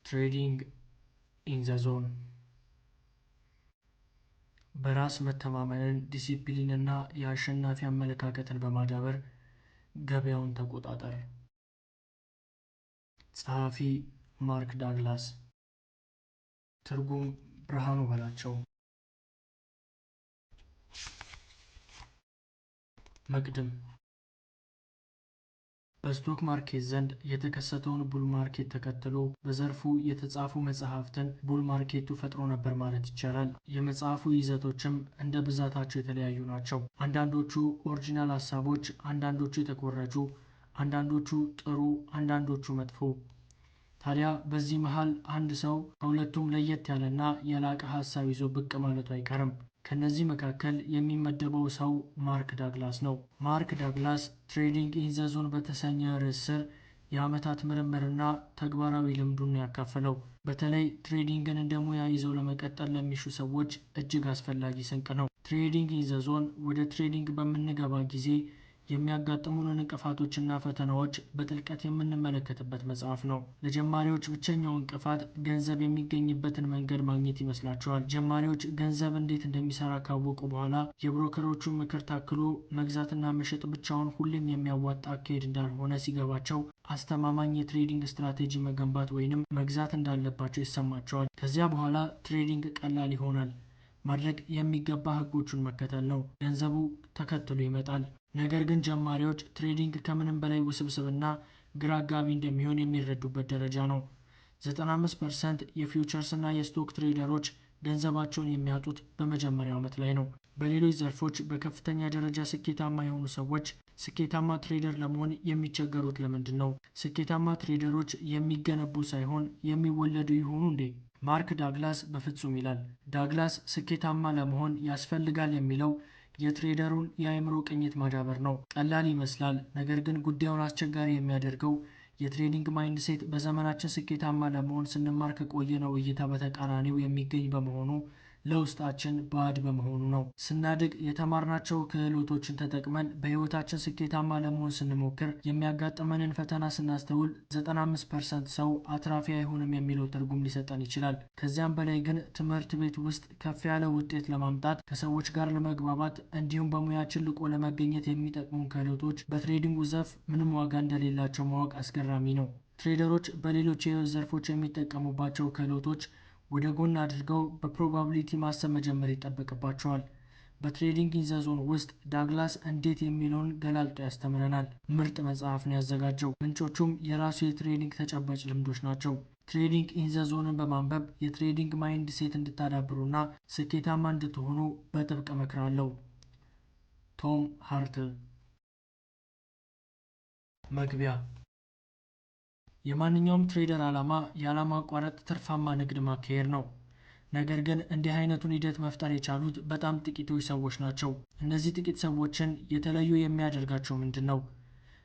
ትሬዲንግ ኢን ዘ ዞን በራስ መተማመንን፣ ዲሲፕሊንና የአሸናፊ አመለካከትን በማዳበር ገበያውን ተቆጣጠር። ጸሐፊ ማርክ ዳግላስ። ትርጉም ብርሃኑ በላቸው። መቅድም በስቶክ ማርኬት ዘንድ የተከሰተውን ቡል ማርኬት ተከትሎ በዘርፉ የተጻፉ መጽሐፍትን ቡል ማርኬቱ ፈጥሮ ነበር ማለት ይቻላል። የመጽሐፉ ይዘቶችም እንደ ብዛታቸው የተለያዩ ናቸው። አንዳንዶቹ ኦሪጂናል ሐሳቦች፣ አንዳንዶቹ የተኮረጁ፣ አንዳንዶቹ ጥሩ፣ አንዳንዶቹ መጥፎ። ታዲያ በዚህ መሃል አንድ ሰው ከሁለቱም ለየት ያለና የላቀ ሐሳብ ይዞ ብቅ ማለቱ አይቀርም። ከነዚህ መካከል የሚመደበው ሰው ማርክ ዳግላስ ነው። ማርክ ዳግላስ ትሬዲንግ ኢን ዘ ዞን በተሰኘ ርዕስ ስር የዓመታት ምርምርና ተግባራዊ ልምዱን ያካፈለው በተለይ ትሬዲንግን እንደ ሙያ ይዘው ለመቀጠል ለሚሹ ሰዎች እጅግ አስፈላጊ ስንቅ ነው። ትሬዲንግ ኢን ዘ ዞን ወደ ትሬዲንግ በምንገባ ጊዜ የሚያጋጥሙንን እንቅፋቶችና ፈተናዎች በጥልቀት የምንመለከትበት መጽሐፍ ነው። ለጀማሪዎች ብቸኛው እንቅፋት ገንዘብ የሚገኝበትን መንገድ ማግኘት ይመስላቸዋል። ጀማሪዎች ገንዘብ እንዴት እንደሚሰራ ካወቁ በኋላ የብሮከሮቹን ምክር ታክሎ መግዛትና መሸጥ ብቻውን ሁሌም የሚያዋጣ አካሄድ እንዳልሆነ ሲገባቸው አስተማማኝ የትሬዲንግ ስትራቴጂ መገንባት ወይንም መግዛት እንዳለባቸው ይሰማቸዋል። ከዚያ በኋላ ትሬዲንግ ቀላል ይሆናል። ማድረግ የሚገባ ህጎቹን መከተል ነው። ገንዘቡ ተከትሎ ይመጣል። ነገር ግን ጀማሪዎች ትሬዲንግ ከምንም በላይ ውስብስብና ግራ አጋቢ እንደሚሆን የሚረዱበት ደረጃ ነው። 95% የፊውቸርስ እና የስቶክ ትሬደሮች ገንዘባቸውን የሚያጡት በመጀመሪያው ዓመት ላይ ነው። በሌሎች ዘርፎች በከፍተኛ ደረጃ ስኬታማ የሆኑ ሰዎች ስኬታማ ትሬደር ለመሆን የሚቸገሩት ለምንድን ነው? ስኬታማ ትሬደሮች የሚገነቡ ሳይሆን የሚወለዱ ይሆኑ እንዴ? ማርክ ዳግላስ በፍጹም ይላል። ዳግላስ ስኬታማ ለመሆን ያስፈልጋል የሚለው የትሬደሩን የአእምሮ ቅኝት ማዳበር ነው። ቀላል ይመስላል፣ ነገር ግን ጉዳዩን አስቸጋሪ የሚያደርገው የትሬዲንግ ማይንድሴት በዘመናችን ስኬታማ ለመሆን ስንማር ከቆየነው እይታ በተቃራኒው የሚገኝ በመሆኑ ለውስጣችን ባዕድ በመሆኑ ነው። ስናድግ የተማርናቸው ክህሎቶችን ተጠቅመን በህይወታችን ስኬታማ ለመሆን ስንሞክር የሚያጋጥመንን ፈተና ስናስተውል 95% ሰው አትራፊ አይሆንም የሚለው ትርጉም ሊሰጠን ይችላል። ከዚያም በላይ ግን ትምህርት ቤት ውስጥ ከፍ ያለ ውጤት ለማምጣት፣ ከሰዎች ጋር ለመግባባት እንዲሁም በሙያችን ልቆ ለመገኘት የሚጠቅሙ ክህሎቶች በትሬዲንጉ ዘርፍ ምንም ዋጋ እንደሌላቸው ማወቅ አስገራሚ ነው። ትሬደሮች በሌሎች የህይወት ዘርፎች የሚጠቀሙባቸው ክህሎቶች ወደ ጎን አድርገው በፕሮባቢሊቲ ማሰብ መጀመር ይጠበቅባቸዋል። በትሬዲንግ ኢን ዘ ዞን ውስጥ ዳግላስ እንዴት የሚለውን ገላልጦ ያስተምረናል። ምርጥ መጽሐፍ ነው ያዘጋጀው። ምንጮቹም የራሱ የትሬዲንግ ተጨባጭ ልምዶች ናቸው። ትሬዲንግ ኢን ዘ ዞንን በማንበብ የትሬዲንግ ማይንድ ሴት እንድታዳብሩና ስኬታማ እንድትሆኑ በጥብቅ እመክራለሁ። ቶም ሃርትል። መግቢያ የማንኛውም ትሬደር ዓላማ ያለማቋረጥ ትርፋማ ንግድ ማካሄድ ነው። ነገር ግን እንዲህ አይነቱን ሂደት መፍጠር የቻሉት በጣም ጥቂቶች ሰዎች ናቸው። እነዚህ ጥቂት ሰዎችን የተለዩ የሚያደርጋቸው ምንድን ነው?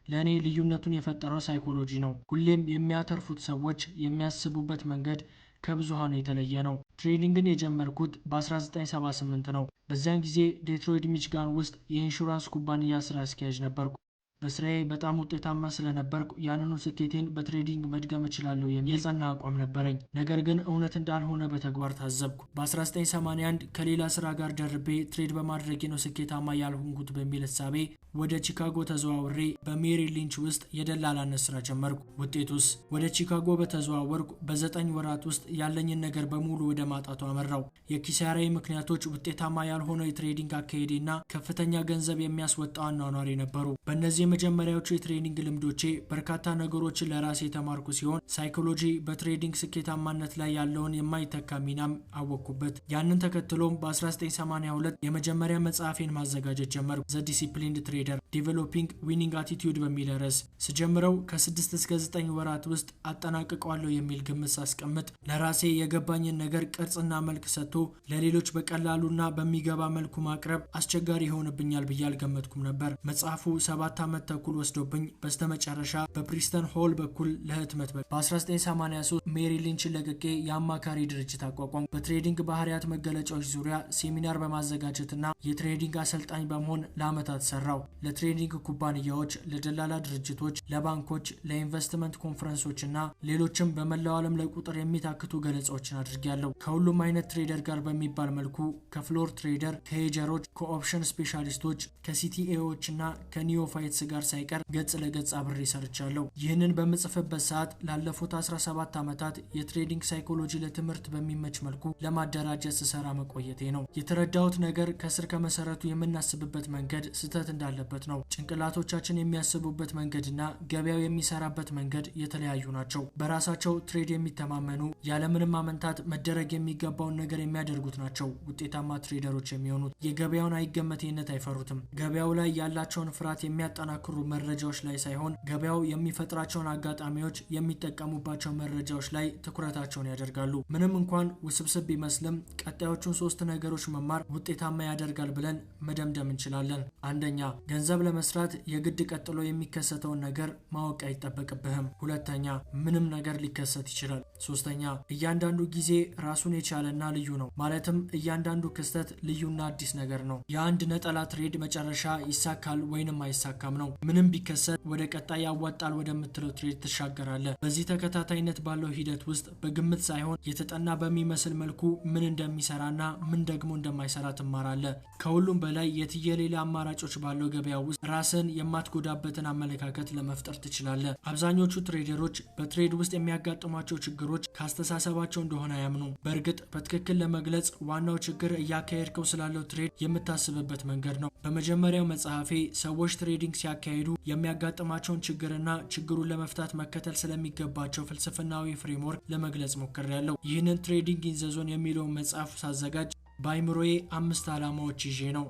ለእኔ ልዩነቱን የፈጠረው ሳይኮሎጂ ነው። ሁሌም የሚያተርፉት ሰዎች የሚያስቡበት መንገድ ከብዙሃኑ የተለየ ነው። ትሬዲንግን የጀመርኩት በ1978 ነው። በዚያን ጊዜ ዴትሮይት ሚችጋን ውስጥ የኢንሹራንስ ኩባንያ ስራ አስኪያጅ ነበርኩ። በስራዬ በጣም ውጤታማ ስለነበርኩ ያንኑ ስኬቴን በትሬዲንግ መድገም እችላለሁ የሚል የጸና አቋም ነበረኝ። ነገር ግን እውነት እንዳልሆነ በተግባር ታዘብኩ። በ1981 ከሌላ ስራ ጋር ደርቤ ትሬድ በማድረጌ ነው ስኬታማ ያልሆንኩት በሚል እሳቤ ወደ ቺካጎ ተዘዋውሬ በሜሪል ሊንች ውስጥ የደላላነት ስራ ጀመርኩ። ውጤቱስ? ወደ ቺካጎ በተዘዋወርኩ በ9 ወራት ውስጥ ያለኝን ነገር በሙሉ ወደ ማጣቱ አመራው። የኪሳራዬ ምክንያቶች ውጤታማ ያልሆነው የትሬዲንግ አካሄዴና ከፍተኛ ገንዘብ የሚያስወጣው አኗኗሬ ነበሩ። በእነዚህ የመጀመሪያዎቹ የትሬዲንግ ልምዶቼ በርካታ ነገሮችን ለራሴ የተማርኩ ሲሆን ሳይኮሎጂ በትሬዲንግ ስኬታማነት ላይ ያለውን የማይተካ ሚናም አወቅኩበት። ያንን ተከትሎም በ1982 የመጀመሪያ መጽሐፌን ማዘጋጀት ጀመርኩ። ዘ ዲሲፕሊንድ ትሬደር ዲቨሎፒንግ ዊኒንግ አቲቲዩድ በሚል ርዕስ። ስጀምረው ከ6 እስከ 9 ወራት ውስጥ አጠናቅቀዋለሁ የሚል ግምት ሳስቀምጥ ለራሴ የገባኝን ነገር ቅርጽና መልክ ሰጥቶ ለሌሎች በቀላሉና በሚገባ መልኩ ማቅረብ አስቸጋሪ ይሆንብኛል ብዬ አልገመትኩም ነበር። መጽሐፉ 7 ዓመት ዓመት ተኩል ወስዶብኝ በስተመጨረሻ በፕሪስተን ሆል በኩል ለህትመት በ1983 ሜሪ ሊንችን ለቅቄ የአማካሪ ድርጅት አቋቋም። በትሬዲንግ ባህሪያት መገለጫዎች ዙሪያ ሴሚናር በማዘጋጀትና የትሬዲንግ አሰልጣኝ በመሆን ለዓመታት ሰራው። ለትሬዲንግ ኩባንያዎች፣ ለደላላ ድርጅቶች፣ ለባንኮች፣ ለኢንቨስትመንት ኮንፈረንሶችና ሌሎችም በመላው ዓለም ለቁጥር የሚታክቱ ገለጻዎችን አድርጌያለሁ። ከሁሉም አይነት ትሬደር ጋር በሚባል መልኩ ከፍሎር ትሬደር፣ ከሄጀሮች፣ ከኦፕሽን ስፔሻሊስቶች፣ ከሲቲኤዎችና ከኒዮፋይትስ ጋር ሳይቀር ገጽ ለገጽ አብሬ ሰርቻለሁ። ይህንን በምጽፍበት ሰዓት ላለፉት 17 ዓመታት የትሬዲንግ ሳይኮሎጂ ለትምህርት በሚመች መልኩ ለማደራጀት ስሰራ መቆየቴ ነው። የተረዳሁት ነገር ከስር ከመሰረቱ የምናስብበት መንገድ ስህተት እንዳለበት ነው። ጭንቅላቶቻችን የሚያስቡበት መንገድና ገበያው የሚሰራበት መንገድ የተለያዩ ናቸው። በራሳቸው ትሬድ የሚተማመኑ ያለምንም አመንታት መደረግ የሚገባውን ነገር የሚያደርጉት ናቸው ውጤታማ ትሬደሮች የሚሆኑት። የገበያውን አይገመቴነት አይፈሩትም። ገበያው ላይ ያላቸውን ፍርሃት የሚያጠናክሩ መረጃዎች ላይ ሳይሆን ገበያው የሚፈጥራቸውን አጋጣሚዎች የሚጠቀሙባቸው መረጃዎች ላይ ትኩረታቸውን ያደርጋሉ። ምንም እንኳን ውስብስብ ቢመስልም ቀጣዮቹን 3 ነገሮች መማር ውጤታማ ያደርጋል ብለን መደምደም እንችላለን። አንደኛ፣ ገንዘብ ለመስራት የግድ ቀጥሎ የሚከሰተውን ነገር ማወቅ አይጠበቅብህም። ሁለተኛ፣ ምንም ነገር ሊከሰት ይችላል። ሶስተኛ፣ እያንዳንዱ ጊዜ ራሱን የቻለና ልዩ ነው። ማለትም እያንዳንዱ ክስተት ልዩና አዲስ ነገር ነው። የአንድ ነጠላ ትሬድ መጨረሻ ይሳካል ወይንም አይሳካም ነው። ምንም ቢከሰት ወደ ቀጣይ ያዋጣል ወደምትለው ትሬድ ትሻገራለህ። በዚህ ተከታታይነት ባለው ሂደት ውስጥ በግምት ሳይሆን የተጠና በሚመስል መልኩ ምን እንደሚሰራና ምን ደግሞ እንደማይሰራ ትማራለህ። ከሁሉም በላይ የትየሌላ አማራጮች ባለው ገበያ ውስጥ ራስን የማትጎዳበትን አመለካከት ለመፍጠር ትችላለህ። አብዛኞቹ ትሬደሮች በትሬድ ውስጥ የሚያጋጥሟቸው ችግሮች ካስተሳሰባቸው እንደሆነ አያምኑ። በእርግጥ በትክክል ለመግለጽ ዋናው ችግር እያካሄድከው ስላለው ትሬድ የምታስብበት መንገድ ነው። በመጀመሪያው መጽሐፌ ሰዎች ትሬዲንግ ሲያካሂዱ የሚያጋጥማቸውን ችግርና ችግሩን ለመፍታት መከተል ስለሚገባቸው ፍልስፍናዊ ፍሬምወርክ ለመግለጽ ሞክሬያለሁ። ይህንን ትሬዲንግ ኢን ዘ ዞን የሚለውን መጽሐፍ ሳዘጋጅ በአይምሮዬ 5 ዓላማዎች ይዤ ነው።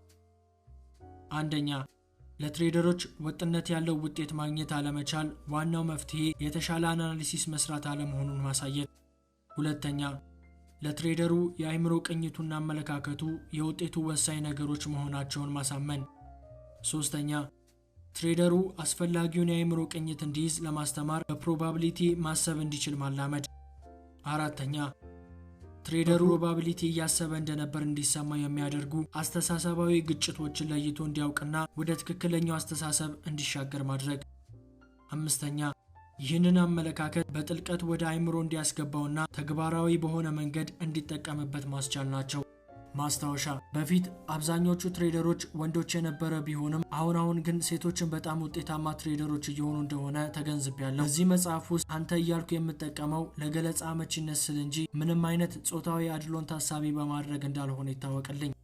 አንደኛ፣ ለትሬደሮች ወጥነት ያለው ውጤት ማግኘት አለመቻል ዋናው መፍትሄ የተሻለ አናሊሲስ መስራት አለመሆኑን ማሳየት። ሁለተኛ፣ ለትሬደሩ የአይምሮ ቅኝቱና አመለካከቱ የውጤቱ ወሳኝ ነገሮች መሆናቸውን ማሳመን። ሶስተኛ፣ ትሬደሩ አስፈላጊውን የአይምሮ ቅኝት እንዲይዝ ለማስተማር በፕሮባቢሊቲ ማሰብ እንዲችል ማላመድ። አራተኛ፣ ትሬደሩ ፕሮባቢሊቲ እያሰበ እንደነበር እንዲሰማ የሚያደርጉ አስተሳሰባዊ ግጭቶችን ለይቶ እንዲያውቅና ወደ ትክክለኛው አስተሳሰብ እንዲሻገር ማድረግ። አምስተኛ፣ ይህንን አመለካከት በጥልቀት ወደ አይምሮ እንዲያስገባውና ተግባራዊ በሆነ መንገድ እንዲጠቀምበት ማስቻል ናቸው። ማስታወሻ፣ በፊት አብዛኞቹ ትሬደሮች ወንዶች የነበረ ቢሆንም አሁን ግን ሴቶችን በጣም ውጤታማ ትሬደሮች እየሆኑ እንደሆነ ተገንዝቤያለሁ። በዚህ መጽሐፍ ውስጥ አንተ እያልኩ የምጠቀመው ለገለጻ አመቺነት ስል እንጂ ምንም አይነት ጾታዊ አድሎን ታሳቢ በማድረግ እንዳልሆነ ይታወቅልኝ።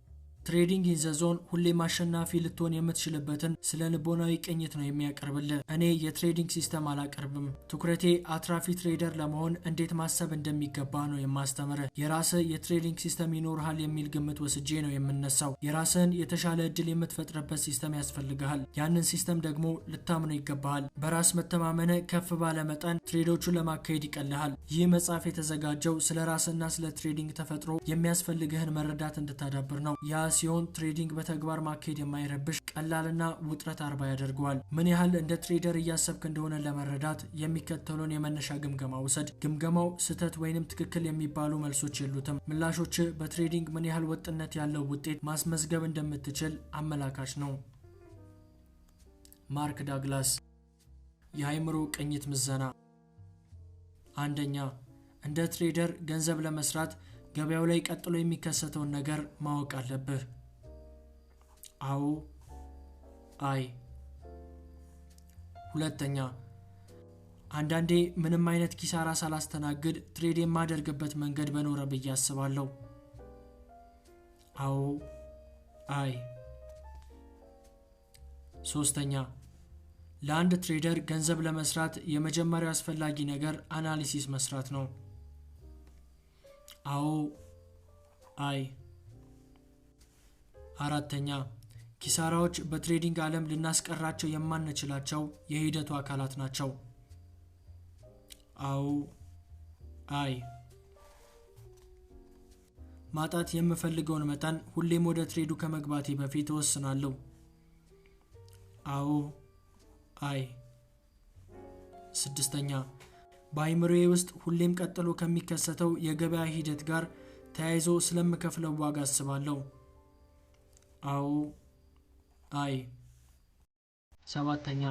ትሬዲንግ ኢን ዘ ዞን ሁሌም አሸናፊ ልትሆን የምትችልበትን ስለ ልቦናዊ ቅኝት ነው የሚያቀርብልህ። እኔ የትሬዲንግ ሲስተም አላቀርብም። ትኩረቴ አትራፊ ትሬደር ለመሆን እንዴት ማሰብ እንደሚገባ ነው የማስተምርህ። የራስህ የትሬዲንግ ሲስተም ይኖርሃል የሚል ግምት ወስጄ ነው የምነሳው። የራስህን የተሻለ እድል የምትፈጥርበት ሲስተም ያስፈልግሃል። ያንን ሲስተም ደግሞ ልታምነው ይገባሃል። በራስ መተማመን ከፍ ባለ መጠን ትሬዶቹን ለማካሄድ ይቀልሃል። ይህ መጽሐፍ የተዘጋጀው ስለ ራስና ስለ ትሬዲንግ ተፈጥሮ የሚያስፈልግህን መረዳት እንድታዳብር ነው። ያ ሲሆን ትሬዲንግ በተግባር ማካሄድ የማይረብሽ ቀላልና ውጥረት አልባ ያደርገዋል። ምን ያህል እንደ ትሬደር እያሰብክ እንደሆነ ለመረዳት የሚከተለውን የመነሻ ግምገማ ውሰድ። ግምገማው ስህተት ወይንም ትክክል የሚባሉ መልሶች የሉትም። ምላሾች በትሬዲንግ ምን ያህል ወጥነት ያለው ውጤት ማስመዝገብ እንደምትችል አመላካች ነው። ማርክ ዳግላስ። የአይምሮ ቅኝት ምዘና። አንደኛ፣ እንደ ትሬደር ገንዘብ ለመስራት ገበያው ላይ ቀጥሎ የሚከሰተውን ነገር ማወቅ አለብህ። አዎ፣ አይ። ሁለተኛ፣ አንዳንዴ ምንም አይነት ኪሳራ ሳላስተናግድ ትሬድ የማደርግበት መንገድ በኖረ ብዬ አስባለሁ። አዎ፣ አይ። ሶስተኛ፣ ለአንድ ትሬደር ገንዘብ ለመስራት የመጀመሪያው አስፈላጊ ነገር አናሊሲስ መስራት ነው። አዎ፣ አይ። አራተኛ፣ ኪሳራዎች በትሬዲንግ ዓለም ልናስቀራቸው የማንችላቸው የሂደቱ አካላት ናቸው። አዎ፣ አይ። ማጣት የምፈልገውን መጠን ሁሌም ወደ ትሬዱ ከመግባቴ በፊት እወስናለሁ። አዎ፣ አይ። ስድስተኛ በአይምሮዬ ውስጥ ሁሌም ቀጥሎ ከሚከሰተው የገበያ ሂደት ጋር ተያይዞ ስለምከፍለው ዋጋ አስባለሁ። አዎ። አይ። ሰባተኛ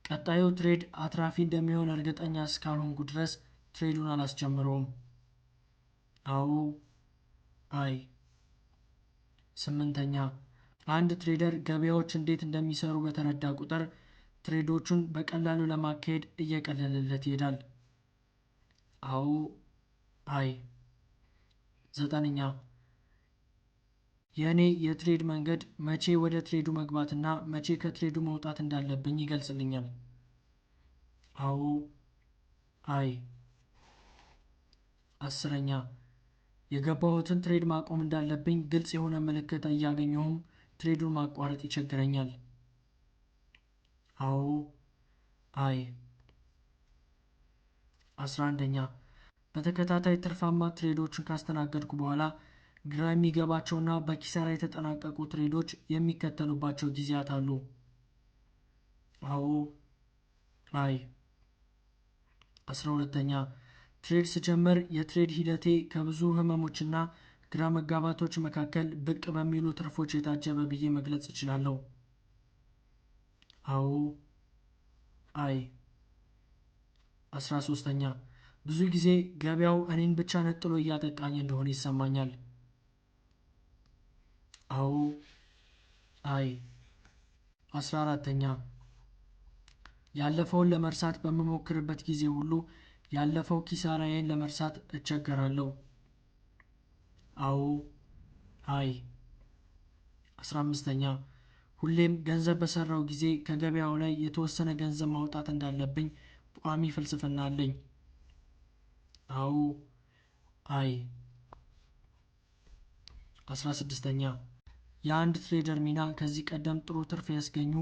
ቀጣዩ ትሬድ አትራፊ እንደሚሆን እርግጠኛ እስካልሆንኩ ድረስ ትሬዱን አላስጀምረውም። አዎ። አይ። ስምንተኛ አንድ ትሬደር ገበያዎች እንዴት እንደሚሰሩ በተረዳ ቁጥር ትሬዶቹን በቀላሉ ለማካሄድ እየቀለለለት ይሄዳል። አዎ። አይ። ዘጠነኛ የእኔ የትሬድ መንገድ መቼ ወደ ትሬዱ መግባትና መቼ ከትሬዱ መውጣት እንዳለብኝ ይገልጽልኛል። አዎ። አይ። አስረኛ የገባሁትን ትሬድ ማቆም እንዳለብኝ ግልጽ የሆነ ምልክት እያገኘሁም ትሬዱን ማቋረጥ ይቸግረኛል። አዎ። አይ። 11ኛ በተከታታይ ትርፋማ ትሬዶችን ካስተናገድኩ በኋላ ግራ የሚገባቸውና በኪሳራ የተጠናቀቁ ትሬዶች የሚከተሉባቸው ጊዜያት አሉ። አዎ። አይ። 12ኛ ትሬድ ስጀምር የትሬድ ሂደቴ ከብዙ ህመሞችና ግራ መጋባቶች መካከል ብቅ በሚሉ ትርፎች የታጀበ ብዬ መግለጽ እችላለሁ። አዎ። አይ። 13ኛ ብዙ ጊዜ ገበያው እኔን ብቻ ነጥሎ እያጠቃኝ እንደሆነ ይሰማኛል። አዎ። አይ። 14ኛ ያለፈውን ለመርሳት በምሞክርበት ጊዜ ሁሉ ያለፈው ኪሳራዬን ለመርሳት እቸገራለሁ። አዎ። አይ። 15ኛ ሁሌም ገንዘብ በሰራው ጊዜ ከገበያው ላይ የተወሰነ ገንዘብ ማውጣት እንዳለብኝ ቋሚ ፍልስፍና አለኝ። አዎ። አይ። 16ኛ የአንድ ትሬደር ሚና ከዚህ ቀደም ጥሩ ትርፍ ያስገኙ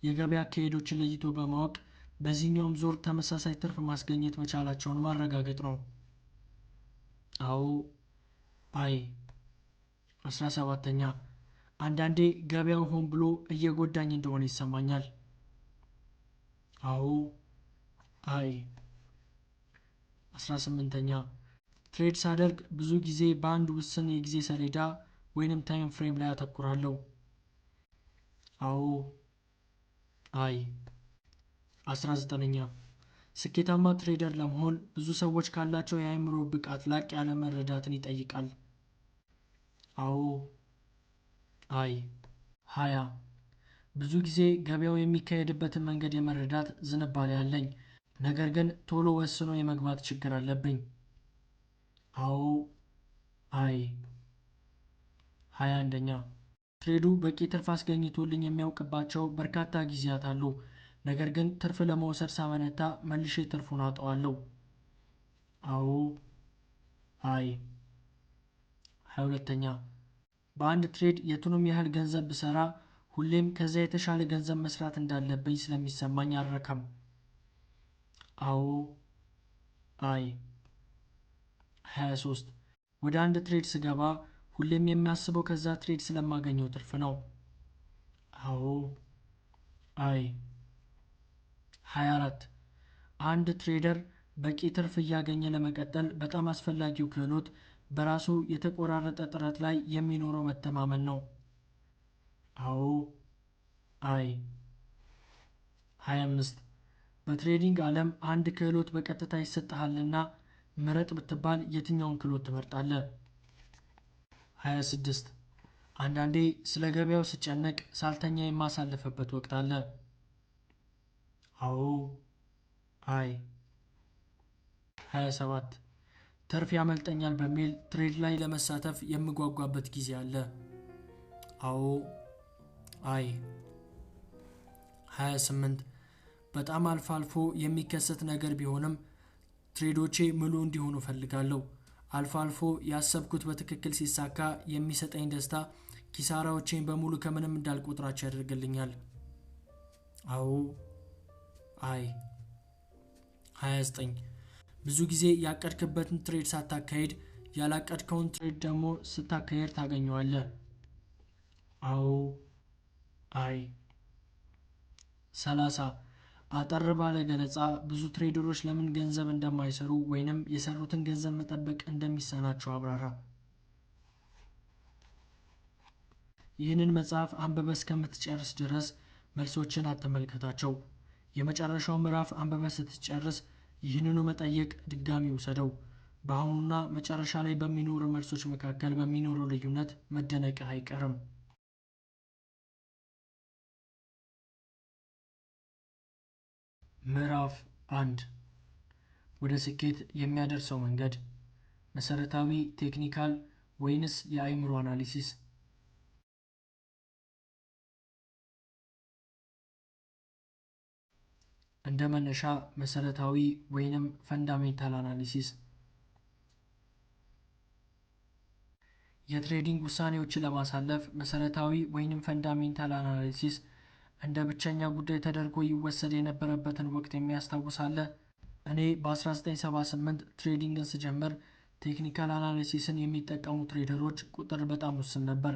የገበያ አካሄዶችን ለይቶ በማወቅ በዚህኛውም ዙር ተመሳሳይ ትርፍ ማስገኘት መቻላቸውን ማረጋገጥ ነው። አዎ። አይ። 17ኛ አንዳንዴ ገበያው ሆን ብሎ እየጎዳኝ እንደሆነ ይሰማኛል። አዎ። አይ። 18ኛ ትሬድ ሳደርግ ብዙ ጊዜ በአንድ ውስን የጊዜ ሰሌዳ ወይንም ታይም ፍሬም ላይ አተኩራለሁ። አዎ። አይ። 19ኛ ስኬታማ ትሬደር ለመሆን ብዙ ሰዎች ካላቸው የአእምሮ ብቃት ላቅ ያለ መረዳትን ይጠይቃል። አዎ። አይ። 20 ብዙ ጊዜ ገበያው የሚካሄድበትን መንገድ የመረዳት ዝንባሌ አለኝ፣ ነገር ግን ቶሎ ወስኖ የመግባት ችግር አለብኝ። አዎ። አይ። 21ኛ ትሬዱ በቂ ትርፍ አስገኝቶልኝ የሚያውቅባቸው በርካታ ጊዜያት አሉ፣ ነገር ግን ትርፍ ለመውሰድ ሳመነታ መልሼ ትርፉን አጠዋለሁ። አዎ። አይ። 22ኛ በአንድ ትሬድ የቱንም ያህል ገንዘብ ብሰራ ሁሌም ከዚያ የተሻለ ገንዘብ መስራት እንዳለብኝ ስለሚሰማኝ አልረካም። አዎ። አይ። 23 ወደ አንድ ትሬድ ስገባ ሁሌም የሚያስበው ከዛ ትሬድ ስለማገኘው ትርፍ ነው። አዎ። አይ። 24 አንድ ትሬደር በቂ ትርፍ እያገኘ ለመቀጠል በጣም አስፈላጊው ክህሎት በራሱ የተቆራረጠ ጥረት ላይ የሚኖረው መተማመን ነው። አዎ። አይ። 25 በትሬዲንግ ዓለም አንድ ክህሎት በቀጥታ ይሰጥሃልና ምረጥ ብትባል የትኛውን ክህሎት ትመርጣለህ? 26 አንዳንዴ ስለ ገበያው ስጨነቅ ሳልተኛ የማሳልፍበት ወቅት አለ። አዎ። አይ። 27 ትርፍ ያመልጠኛል በሚል ትሬድ ላይ ለመሳተፍ የምጓጓበት ጊዜ አለ። አዎ። አይ። 28 በጣም አልፎ አልፎ የሚከሰት ነገር ቢሆንም ትሬዶቼ ሙሉ እንዲሆኑ እፈልጋለሁ። አልፎ አልፎ ያሰብኩት በትክክል ሲሳካ የሚሰጠኝ ደስታ ኪሳራዎቼን በሙሉ ከምንም እንዳልቆጥራቸው ያደርግልኛል። አዎ። አይ። 29 ብዙ ጊዜ ያቀድክበትን ትሬድ ሳታካሂድ ያላቀድከውን ትሬድ ደግሞ ስታካሂድ ታገኘዋለህ። አዎ። አይ። 30 አጠር ባለ ገለጻ ብዙ ትሬደሮች ለምን ገንዘብ እንደማይሰሩ ወይንም የሰሩትን ገንዘብ መጠበቅ እንደሚሳናቸው አብራራ። ይህንን መጽሐፍ አንብበህ እስከምትጨርስ ድረስ መልሶችን አትመልከታቸው። የመጨረሻው ምዕራፍ አንብበህ ስትጨርስ ይህንኑ መጠይቅ ድጋሚ ውሰደው። በአሁኑና መጨረሻ ላይ በሚኖሩ መልሶች መካከል በሚኖረው ልዩነት መደነቅህ አይቀርም። ምዕራፍ 1 ወደ ስኬት የሚያደርሰው መንገድ። መሰረታዊ፣ ቴክኒካል ወይንስ የአእምሮ አናሊሲስ? እንደ መነሻ መሰረታዊ ወይንም ፈንዳሜንታል አናሊሲስ። የትሬዲንግ ውሳኔዎችን ለማሳለፍ መሰረታዊ ወይንም ፈንዳሜንታል አናሊሲስ እንደ ብቸኛ ጉዳይ ተደርጎ ይወሰድ የነበረበትን ወቅት የሚያስታውሳለ? እኔ በ1978 ትሬዲንግን ስጀምር ቴክኒካል አናሊሲስን የሚጠቀሙ ትሬደሮች ቁጥር በጣም ውስን ነበር።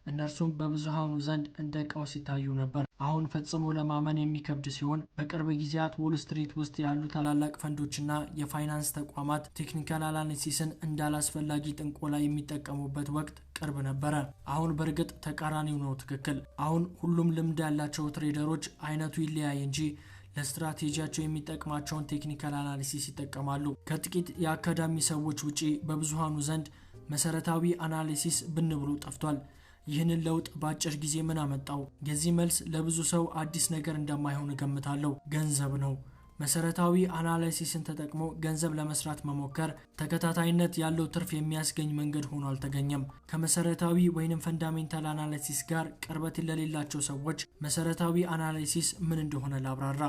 እነርሱም በብዙሃኑ ዘንድ እንደ ቀውስ ይታዩ ነበር። አሁን ፈጽሞ ለማመን የሚከብድ ሲሆን በቅርብ ጊዜያት ዎል ስትሪት ውስጥ ያሉ ታላላቅ ፈንዶችና የፋይናንስ ተቋማት ቴክኒካል አናሊሲስን እንዳላስፈላጊ ጥንቆላ የሚጠቀሙበት ወቅት ቅርብ ነበረ። አሁን በእርግጥ ተቃራኒው ነው ትክክል። አሁን ሁሉም ልምድ ያላቸው ትሬደሮች አይነቱ ይለያይ እንጂ ለስትራቴጂያቸው የሚጠቅማቸውን ቴክኒካል አናሊሲስ ይጠቀማሉ። ከጥቂት የአካዳሚ ሰዎች ውጪ በብዙሃኑ ዘንድ መሰረታዊ አናሊሲስ ብን ብሎ ጠፍቷል። ይህንን ለውጥ በአጭር ጊዜ ምን አመጣው? የዚህ መልስ ለብዙ ሰው አዲስ ነገር እንደማይሆን እገምታለሁ። ገንዘብ ነው። መሰረታዊ አናሊሲስን ተጠቅሞ ገንዘብ ለመስራት መሞከር ተከታታይነት ያለው ትርፍ የሚያስገኝ መንገድ ሆኖ አልተገኘም። ከመሰረታዊ ወይንም ፈንዳሜንታል አናሊሲስ ጋር ቅርበት ለሌላቸው ሰዎች መሰረታዊ አናሊሲስ ምን እንደሆነ ላብራራ።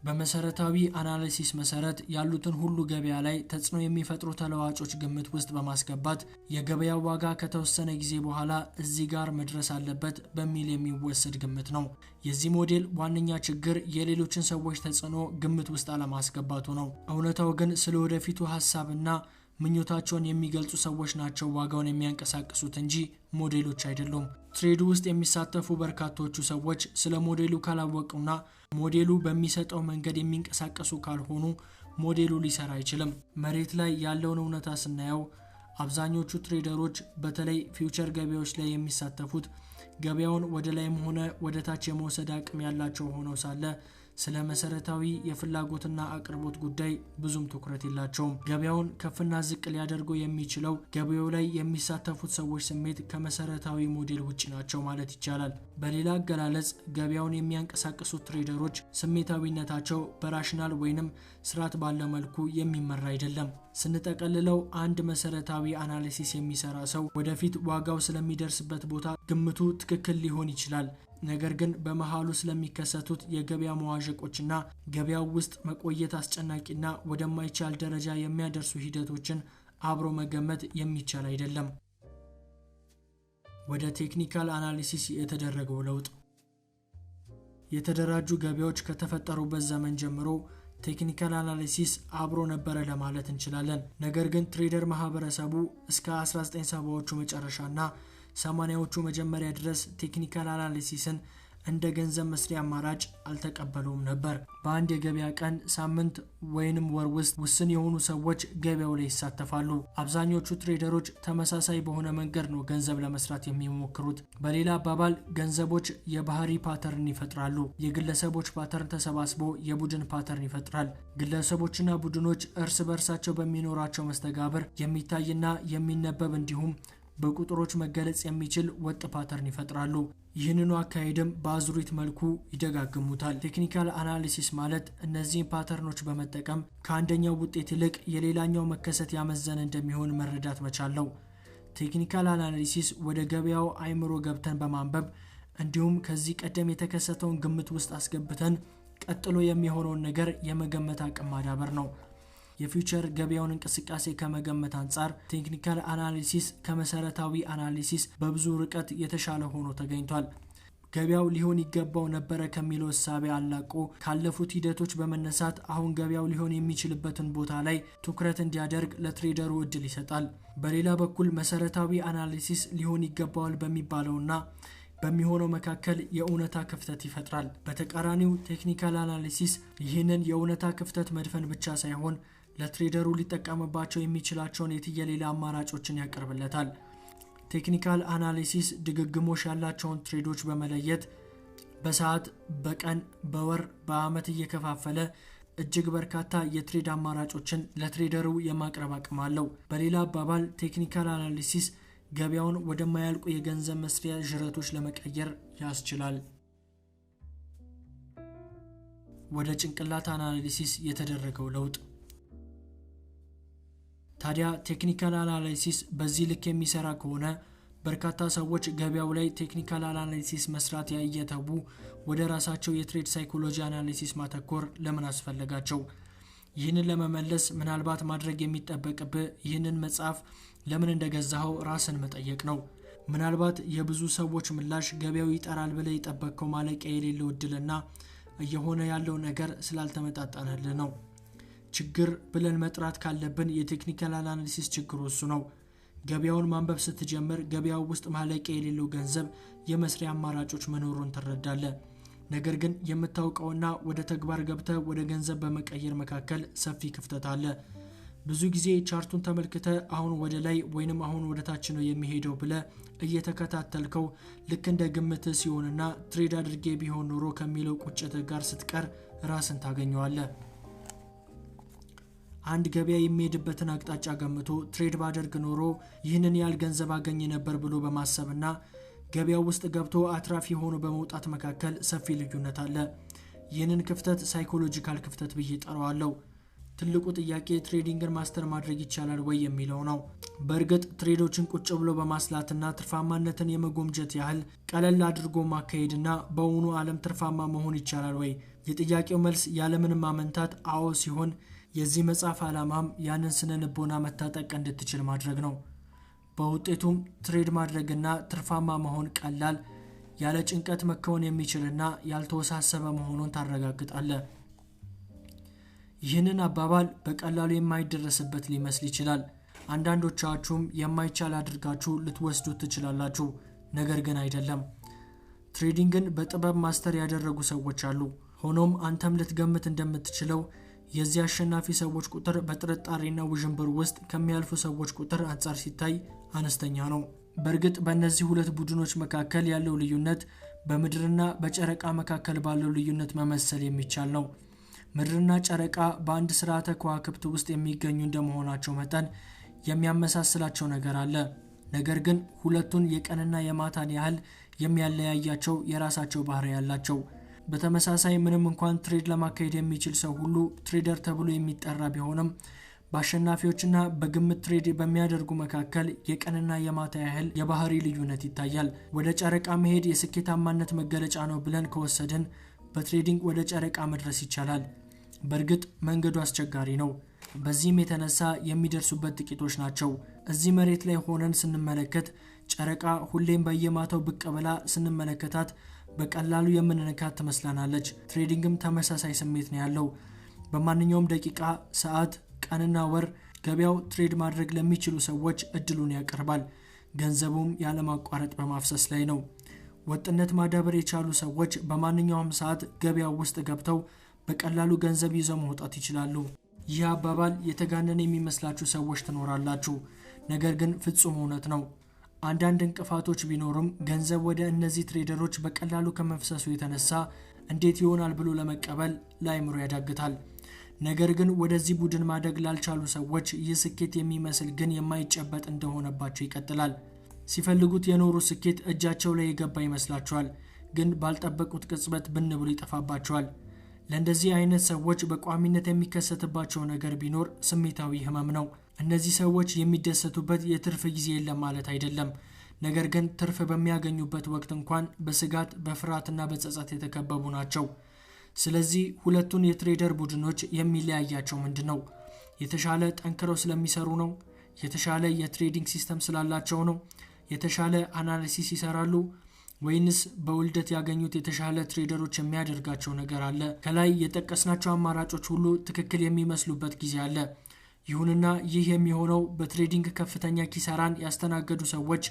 በመሰረታዊ አናሊሲስ መሰረት ያሉትን ሁሉ ገበያ ላይ ተጽዕኖ የሚፈጥሩ ተለዋጮች ግምት ውስጥ በማስገባት የገበያው ዋጋ ከተወሰነ ጊዜ በኋላ እዚህ ጋር መድረስ አለበት በሚል የሚወሰድ ግምት ነው። የዚህ ሞዴል ዋነኛ ችግር የሌሎችን ሰዎች ተጽዕኖ ግምት ውስጥ አለማስገባቱ ነው። እውነታው ግን ስለ ወደፊቱ ሐሳብና ምኞታቸውን የሚገልጹ ሰዎች ናቸው ዋጋውን የሚያንቀሳቅሱት እንጂ ሞዴሎች አይደሉም። ትሬዱ ውስጥ የሚሳተፉ በርካቶቹ ሰዎች ስለ ሞዴሉ ካላወቁና ሞዴሉ በሚሰጠው መንገድ የሚንቀሳቀሱ ካልሆኑ ሞዴሉ ሊሰራ አይችልም። መሬት ላይ ያለውን እውነታ ስናየው አብዛኞቹ ትሬደሮች በተለይ ፊውቸር ገበያዎች ላይ የሚሳተፉት ገበያውን ወደ ላይም ሆነ ወደ ታች የመውሰድ አቅም ያላቸው ሆነው ሳለ ስለ መሰረታዊ የፍላጎትና አቅርቦት ጉዳይ ብዙም ትኩረት የላቸውም። ገበያውን ከፍና ዝቅ ሊያደርገው የሚችለው ገበያው ላይ የሚሳተፉት ሰዎች ስሜት ከመሰረታዊ ሞዴል ውጪ ናቸው ማለት ይቻላል። በሌላ አገላለጽ ገበያውን የሚያንቀሳቅሱት ትሬደሮች ስሜታዊነታቸው በራሽናል ወይንም ስርዓት ባለው መልኩ የሚመራ አይደለም። ስንጠቀልለው አንድ መሰረታዊ አናሊሲስ የሚሰራ ሰው ወደፊት ዋጋው ስለሚደርስበት ቦታ ግምቱ ትክክል ሊሆን ይችላል። ነገር ግን በመሃሉ ስለሚከሰቱት የገበያ መዋዠቆችና ገበያው ውስጥ መቆየት አስጨናቂና ወደማይቻል ደረጃ የሚያደርሱ ሂደቶችን አብሮ መገመት የሚቻል አይደለም። ወደ ቴክኒካል አናሊሲስ የተደረገው ለውጥ። የተደራጁ ገበያዎች ከተፈጠሩበት ዘመን ጀምሮ ቴክኒካል አናሊሲስ አብሮ ነበረ ለማለት እንችላለን። ነገር ግን ትሬደር ማህበረሰቡ እስከ 1970ዎቹ መጨረሻና 80ዎቹ መጀመሪያ ድረስ ቴክኒካል አናሊሲስን እንደ ገንዘብ መስሪያ አማራጭ አልተቀበሉም ነበር። በአንድ የገበያ ቀን፣ ሳምንት ወይንም ወር ውስጥ ውስን የሆኑ ሰዎች ገበያው ላይ ይሳተፋሉ። አብዛኞቹ ትሬደሮች ተመሳሳይ በሆነ መንገድ ነው ገንዘብ ለመስራት የሚሞክሩት። በሌላ አባባል ገንዘቦች የባህሪ ፓተርን ይፈጥራሉ። የግለሰቦች ፓተርን ተሰባስቦ የቡድን ፓተርን ይፈጥራል። ግለሰቦችና ቡድኖች እርስ በርሳቸው በሚኖራቸው መስተጋብር የሚታይና የሚነበብ እንዲሁም በቁጥሮች መገለጽ የሚችል ወጥ ፓተርን ይፈጥራሉ። ይህንኑ አካሄድም በአዙሪት መልኩ ይደጋግሙታል። ቴክኒካል አናሊሲስ ማለት እነዚህን ፓተርኖች በመጠቀም ከአንደኛው ውጤት ይልቅ የሌላኛው መከሰት ያመዘነ እንደሚሆን መረዳት መቻል ነው። ቴክኒካል አናሊሲስ ወደ ገበያው አይምሮ ገብተን በማንበብ እንዲሁም ከዚህ ቀደም የተከሰተውን ግምት ውስጥ አስገብተን ቀጥሎ የሚሆነውን ነገር የመገመት አቅም ማዳበር ነው። የፊውቸር ገበያውን እንቅስቃሴ ከመገመት አንጻር ቴክኒካል አናሊሲስ ከመሰረታዊ አናሊሲስ በብዙ ርቀት የተሻለ ሆኖ ተገኝቷል። ገበያው ሊሆን ይገባው ነበረ ከሚለው እሳቤ አላቆ ካለፉት ሂደቶች በመነሳት አሁን ገበያው ሊሆን የሚችልበትን ቦታ ላይ ትኩረት እንዲያደርግ ለትሬደሩ እድል ይሰጣል። በሌላ በኩል መሰረታዊ አናሊሲስ ሊሆን ይገባዋል በሚባለውና በሚሆነው መካከል የእውነታ ክፍተት ይፈጥራል። በተቃራኒው ቴክኒካል አናሊሲስ ይህንን የእውነታ ክፍተት መድፈን ብቻ ሳይሆን ለትሬደሩ ሊጠቀምባቸው የሚችላቸውን የትየሌላ አማራጮችን ያቀርብለታል። ቴክኒካል አናሊሲስ ድግግሞሽ ያላቸውን ትሬዶች በመለየት በሰዓት፣ በቀን፣ በወር፣ በአመት እየከፋፈለ እጅግ በርካታ የትሬድ አማራጮችን ለትሬደሩ የማቅረብ አቅም አለው። በሌላ አባባል ቴክኒካል አናሊሲስ ገበያውን ወደማያልቁ የገንዘብ መስሪያ ጅረቶች ለመቀየር ያስችላል። ወደ ጭንቅላት አናሊሲስ የተደረገው ለውጥ ታዲያ ቴክኒካል አናሊሲስ በዚህ ልክ የሚሰራ ከሆነ በርካታ ሰዎች ገበያው ላይ ቴክኒካል አናሊሲስ መስራት ያየተቡ ወደ ራሳቸው የትሬድ ሳይኮሎጂ አናሊሲስ ማተኮር ለምን አስፈለጋቸው? ይህንን ለመመለስ ምናልባት ማድረግ የሚጠበቅብህ ይህንን መጽሐፍ ለምን እንደገዛኸው ራስን መጠየቅ ነው። ምናልባት የብዙ ሰዎች ምላሽ ገበያው ይጠራል ብለህ የጠበቅከው ማለቂያ የሌለው እድልና እየሆነ ያለው ነገር ስላልተመጣጣነልህ ነው። ችግር ብለን መጥራት ካለብን የቴክኒካል አናሊሲስ ችግሩ እሱ ነው። ገበያውን ማንበብ ስትጀምር ገበያው ውስጥ ማለቂያ የሌለው ገንዘብ የመስሪያ አማራጮች መኖሩን ትረዳለህ። ነገር ግን የምታውቀውና ወደ ተግባር ገብተህ ወደ ገንዘብ በመቀየር መካከል ሰፊ ክፍተት አለ። ብዙ ጊዜ ቻርቱን ተመልክተ አሁን ወደ ላይ ወይንም አሁን ወደ ታች ነው የሚሄደው ብለህ እየተከታተልከው ልክ እንደ ግምት ሲሆንና ትሬድ አድርጌ ቢሆን ኖሮ ከሚለው ቁጭት ጋር ስትቀር ራስን ታገኘዋለህ። አንድ ገበያ የሚሄድበትን አቅጣጫ ገምቶ ትሬድ ባደርግ ኖሮ ይህንን ያህል ገንዘብ አገኝ ነበር ብሎ በማሰብና ገበያው ውስጥ ገብቶ አትራፊ ሆኖ በመውጣት መካከል ሰፊ ልዩነት አለ። ይህንን ክፍተት ሳይኮሎጂካል ክፍተት ብዬ ጠራዋለሁ። ትልቁ ጥያቄ ትሬዲንግን ማስተር ማድረግ ይቻላል ወይ የሚለው ነው። በእርግጥ ትሬዶችን ቁጭ ብሎ በማስላትና ትርፋማነትን የመጎምጀት ያህል ቀለል አድርጎ ማካሄድና በእውኑ ዓለም ትርፋማ መሆን ይቻላል ወይ? የጥያቄው መልስ ያለምንም ማመንታት አዎ ሲሆን የዚህ መጽሐፍ ዓላማም ያንን ስነ ልቦና መታጠቅ እንድትችል ማድረግ ነው። በውጤቱም ትሬድ ማድረግና ትርፋማ መሆን ቀላል፣ ያለ ጭንቀት መከወን የሚችልና ያልተወሳሰበ መሆኑን ታረጋግጣለህ። ይህንን አባባል በቀላሉ የማይደረስበት ሊመስል ይችላል። አንዳንዶቻችሁም የማይቻል አድርጋችሁ ልትወስዱት ትችላላችሁ። ነገር ግን አይደለም። ትሬዲንግን በጥበብ ማስተር ያደረጉ ሰዎች አሉ። ሆኖም አንተም ልትገምት እንደምትችለው የዚህ አሸናፊ ሰዎች ቁጥር በጥርጣሬና ውዥንብር ውስጥ ከሚያልፉ ሰዎች ቁጥር አንጻር ሲታይ አነስተኛ ነው። በእርግጥ በእነዚህ ሁለት ቡድኖች መካከል ያለው ልዩነት በምድርና በጨረቃ መካከል ባለው ልዩነት መመሰል የሚቻል ነው። ምድርና ጨረቃ በአንድ ስርዓተ ከዋክብት ውስጥ የሚገኙ እንደመሆናቸው መጠን የሚያመሳስላቸው ነገር አለ። ነገር ግን ሁለቱን የቀንና የማታን ያህል የሚያለያያቸው የራሳቸው ባህሪ ያላቸው። በተመሳሳይ ምንም እንኳን ትሬድ ለማካሄድ የሚችል ሰው ሁሉ ትሬደር ተብሎ የሚጠራ ቢሆንም በአሸናፊዎችና በግምት ትሬድ በሚያደርጉ መካከል የቀንና የማታ ያህል የባህሪ ልዩነት ይታያል። ወደ ጨረቃ መሄድ የስኬታማነት መገለጫ ነው ብለን ከወሰድን በትሬዲንግ ወደ ጨረቃ መድረስ ይቻላል። በእርግጥ መንገዱ አስቸጋሪ ነው። በዚህም የተነሳ የሚደርሱበት ጥቂቶች ናቸው። እዚህ መሬት ላይ ሆነን ስንመለከት ጨረቃ ሁሌም በየማታው ብቅ ብላ ስንመለከታት በቀላሉ የምንነካት ትመስላናለች። ትሬዲንግም ተመሳሳይ ስሜት ነው ያለው። በማንኛውም ደቂቃ፣ ሰዓት፣ ቀንና ወር ገበያው ትሬድ ማድረግ ለሚችሉ ሰዎች እድሉን ያቀርባል። ገንዘቡም ያለማቋረጥ በማፍሰስ ላይ ነው። ወጥነት ማዳበር የቻሉ ሰዎች በማንኛውም ሰዓት ገበያው ውስጥ ገብተው በቀላሉ ገንዘብ ይዘው መውጣት ይችላሉ። ይህ አባባል የተጋነነ የሚመስላችሁ ሰዎች ትኖራላችሁ። ነገር ግን ፍጹም እውነት ነው። አንዳንድ እንቅፋቶች ቢኖሩም ገንዘብ ወደ እነዚህ ትሬደሮች በቀላሉ ከመፍሰሱ የተነሳ እንዴት ይሆናል ብሎ ለመቀበል ለአእምሮ ያዳግታል። ነገር ግን ወደዚህ ቡድን ማደግ ላልቻሉ ሰዎች ይህ ስኬት የሚመስል ግን የማይጨበጥ እንደሆነባቸው ይቀጥላል። ሲፈልጉት የኖሩ ስኬት እጃቸው ላይ የገባ ይመስላቸዋል፣ ግን ባልጠበቁት ቅጽበት ብን ብሎ ይጠፋባቸዋል። ለእንደዚህ አይነት ሰዎች በቋሚነት የሚከሰትባቸው ነገር ቢኖር ስሜታዊ ህመም ነው። እነዚህ ሰዎች የሚደሰቱበት የትርፍ ጊዜ የለም ማለት አይደለም። ነገር ግን ትርፍ በሚያገኙበት ወቅት እንኳን በስጋት በፍርሃትና በጸጸት የተከበቡ ናቸው። ስለዚህ ሁለቱን የትሬደር ቡድኖች የሚለያያቸው ምንድነው? የተሻለ ጠንክረው ስለሚሰሩ ነው? የተሻለ የትሬዲንግ ሲስተም ስላላቸው ነው? የተሻለ አናሊሲስ ይሰራሉ? ወይንስ በውልደት ያገኙት የተሻለ ትሬደሮች የሚያደርጋቸው ነገር አለ? ከላይ የጠቀስናቸው አማራጮች ሁሉ ትክክል የሚመስሉበት ጊዜ አለ። ይሁንና ይህ የሚሆነው በትሬዲንግ ከፍተኛ ኪሳራን ያስተናገዱ ሰዎች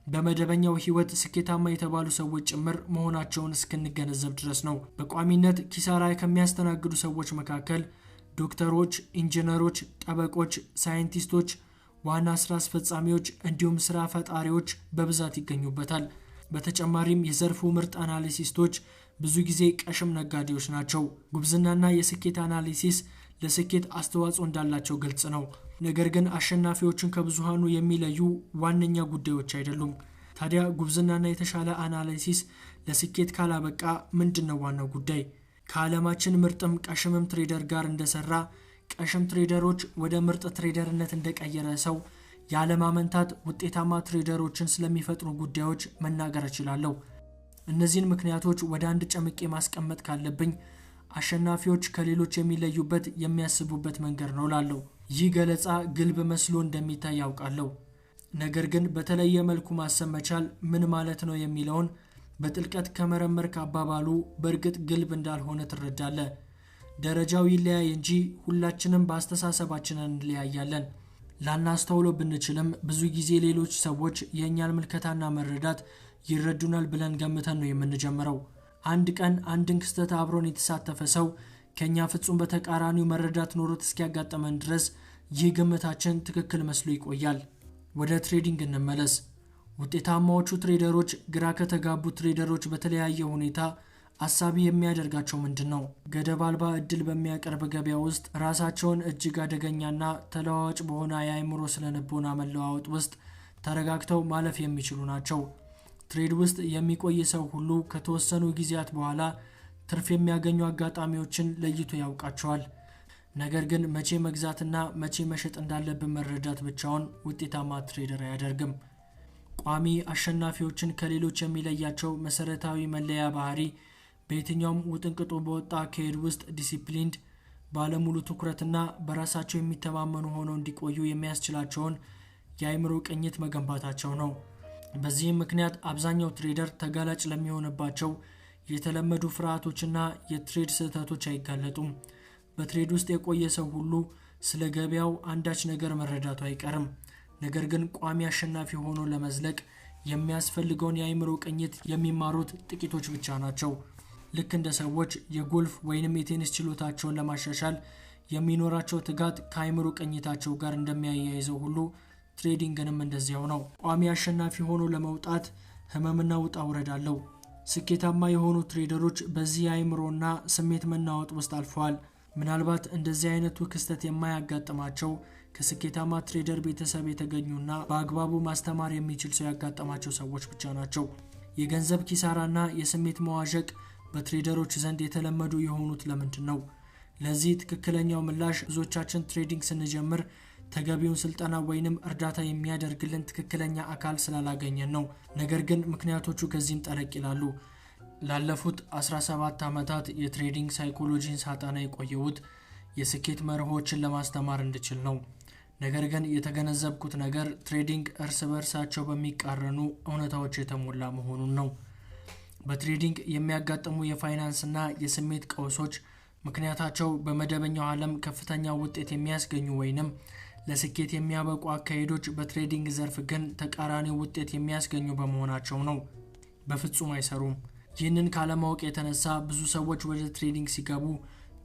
በመደበኛው ህይወት ስኬታማ የተባሉ ሰዎች ጭምር መሆናቸውን እስክንገነዘብ ድረስ ነው። በቋሚነት ኪሳራ ከሚያስተናግዱ ሰዎች መካከል ዶክተሮች፣ ኢንጂነሮች፣ ጠበቆች፣ ሳይንቲስቶች፣ ዋና ስራ አስፈጻሚዎች እንዲሁም ስራ ፈጣሪዎች በብዛት ይገኙበታል። በተጨማሪም የዘርፉ ምርጥ አናሊሲስቶች ብዙ ጊዜ ቀሽም ነጋዴዎች ናቸው። ጉብዝናና የስኬት አናሊሲስ ለስኬት አስተዋጽኦ እንዳላቸው ግልጽ ነው። ነገር ግን አሸናፊዎችን ከብዙሃኑ የሚለዩ ዋነኛ ጉዳዮች አይደሉም። ታዲያ ጉብዝናና የተሻለ አናሊሲስ ለስኬት ካላበቃ ምንድነው ዋናው ጉዳይ? ከዓለማችን ምርጥም ቀሽምም ትሬደር ጋር እንደሰራ ቀሽም ትሬደሮች ወደ ምርጥ ትሬደርነት እንደቀየረ ሰው ያለማመንታት ውጤታማ ትሬደሮችን ስለሚፈጥሩ ጉዳዮች መናገር እችላለሁ። እነዚህን ምክንያቶች ወደ አንድ ጨምቄ ማስቀመጥ ካለብኝ አሸናፊዎች ከሌሎች የሚለዩበት የሚያስቡበት መንገድ ነው ላለው። ይህ ገለጻ ግልብ መስሎ እንደሚታይ ያውቃለሁ። ነገር ግን በተለየ መልኩ ማሰብ መቻል ምን ማለት ነው የሚለውን በጥልቀት ከመረመርክ አባባሉ በእርግጥ ግልብ እንዳልሆነ ትረዳለህ። ደረጃው ይለያይ እንጂ ሁላችንም በአስተሳሰባችን እንለያያለን። ላናስተውለው ብንችልም ብዙ ጊዜ ሌሎች ሰዎች የኛን ምልከታና መረዳት ይረዱናል ብለን ገምተን ነው የምንጀምረው። አንድ ቀን አንድን ክስተት አብሮን የተሳተፈ ሰው ከኛ ፍጹም በተቃራኒው መረዳት ኖሮት እስኪያጋጥመን ድረስ ይህ ግምታችን ትክክል መስሎ ይቆያል። ወደ ትሬዲንግ እንመለስ። ውጤታማዎቹ ትሬደሮች ግራ ከተጋቡ ትሬደሮች በተለያየ ሁኔታ አሳቢ የሚያደርጋቸው ምንድነው? ገደብ አልባ እድል በሚያቀርብ ገበያ ውስጥ ራሳቸውን እጅግ አደገኛና ተለዋዋጭ በሆነ የአእምሮ ስነልቦና መለዋወጥ ውስጥ ተረጋግተው ማለፍ የሚችሉ ናቸው። ትሬድ ውስጥ የሚቆይ ሰው ሁሉ ከተወሰኑ ጊዜያት በኋላ ትርፍ የሚያገኙ አጋጣሚዎችን ለይቶ ያውቃቸዋል። ነገር ግን መቼ መግዛትና መቼ መሸጥ እንዳለብን መረዳት ብቻውን ውጤታማ ትሬደር አያደርግም። ቋሚ አሸናፊዎችን ከሌሎች የሚለያቸው መሰረታዊ መለያ ባህሪ በየትኛውም ውጥንቅጡ በወጣ አካሄድ ውስጥ ዲሲፕሊንድ፣ ባለሙሉ ትኩረትና በራሳቸው የሚተማመኑ ሆነው እንዲቆዩ የሚያስችላቸውን የአእምሮ ቅኝት መገንባታቸው ነው። በዚህም ምክንያት አብዛኛው ትሬደር ተጋላጭ ለሚሆንባቸው የተለመዱ ፍርሃቶችና የትሬድ ስህተቶች አይጋለጡም። በትሬድ ውስጥ የቆየ ሰው ሁሉ ስለ ገበያው አንዳች ነገር መረዳቱ አይቀርም። ነገር ግን ቋሚ አሸናፊ ሆኖ ለመዝለቅ የሚያስፈልገውን የአእምሮ ቅኝት የሚማሩት ጥቂቶች ብቻ ናቸው። ልክ እንደ ሰዎች የጎልፍ ወይንም የቴኒስ ችሎታቸውን ለማሻሻል የሚኖራቸው ትጋት ከአእምሮ ቅኝታቸው ጋር እንደሚያያይዘው ሁሉ ትሬዲንግንም እንደዚያው ነው። ቋሚ አሸናፊ ሆኖ ለመውጣት ህመምና ውጣ ውረድ አለው። ስኬታማ የሆኑ ትሬደሮች በዚህ የአእምሮና ስሜት መናወጥ ውስጥ አልፈዋል። ምናልባት እንደዚህ አይነቱ ክስተት የማያጋጥማቸው ከስኬታማ ትሬደር ቤተሰብ የተገኙና በአግባቡ ማስተማር የሚችል ሰው ያጋጠማቸው ሰዎች ብቻ ናቸው። የገንዘብ ኪሳራና የስሜት መዋዠቅ በትሬደሮች ዘንድ የተለመዱ የሆኑት ለምንድን ነው? ለዚህ ትክክለኛው ምላሽ ብዙዎቻችን ትሬዲንግ ስንጀምር ተገቢውን ስልጠና ወይንም እርዳታ የሚያደርግልን ትክክለኛ አካል ስላላገኘን ነው። ነገር ግን ምክንያቶቹ ከዚህም ጠለቅ ይላሉ። ላለፉት 17 ዓመታት የትሬዲንግ ሳይኮሎጂን ሳጠና የቆየሁት የስኬት መርሆችን ለማስተማር እንድችል ነው። ነገር ግን የተገነዘብኩት ነገር ትሬዲንግ እርስ በርሳቸው በሚቃረኑ እውነታዎች የተሞላ መሆኑን ነው። በትሬዲንግ የሚያጋጥሙ የፋይናንስና የስሜት ቀውሶች ምክንያታቸው በመደበኛው ዓለም ከፍተኛ ውጤት የሚያስገኙ ወይንም ለስኬት የሚያበቁ አካሄዶች በትሬዲንግ ዘርፍ ግን ተቃራኒ ውጤት የሚያስገኙ በመሆናቸው ነው። በፍጹም አይሰሩም። ይህንን ካለማወቅ የተነሳ ብዙ ሰዎች ወደ ትሬዲንግ ሲገቡ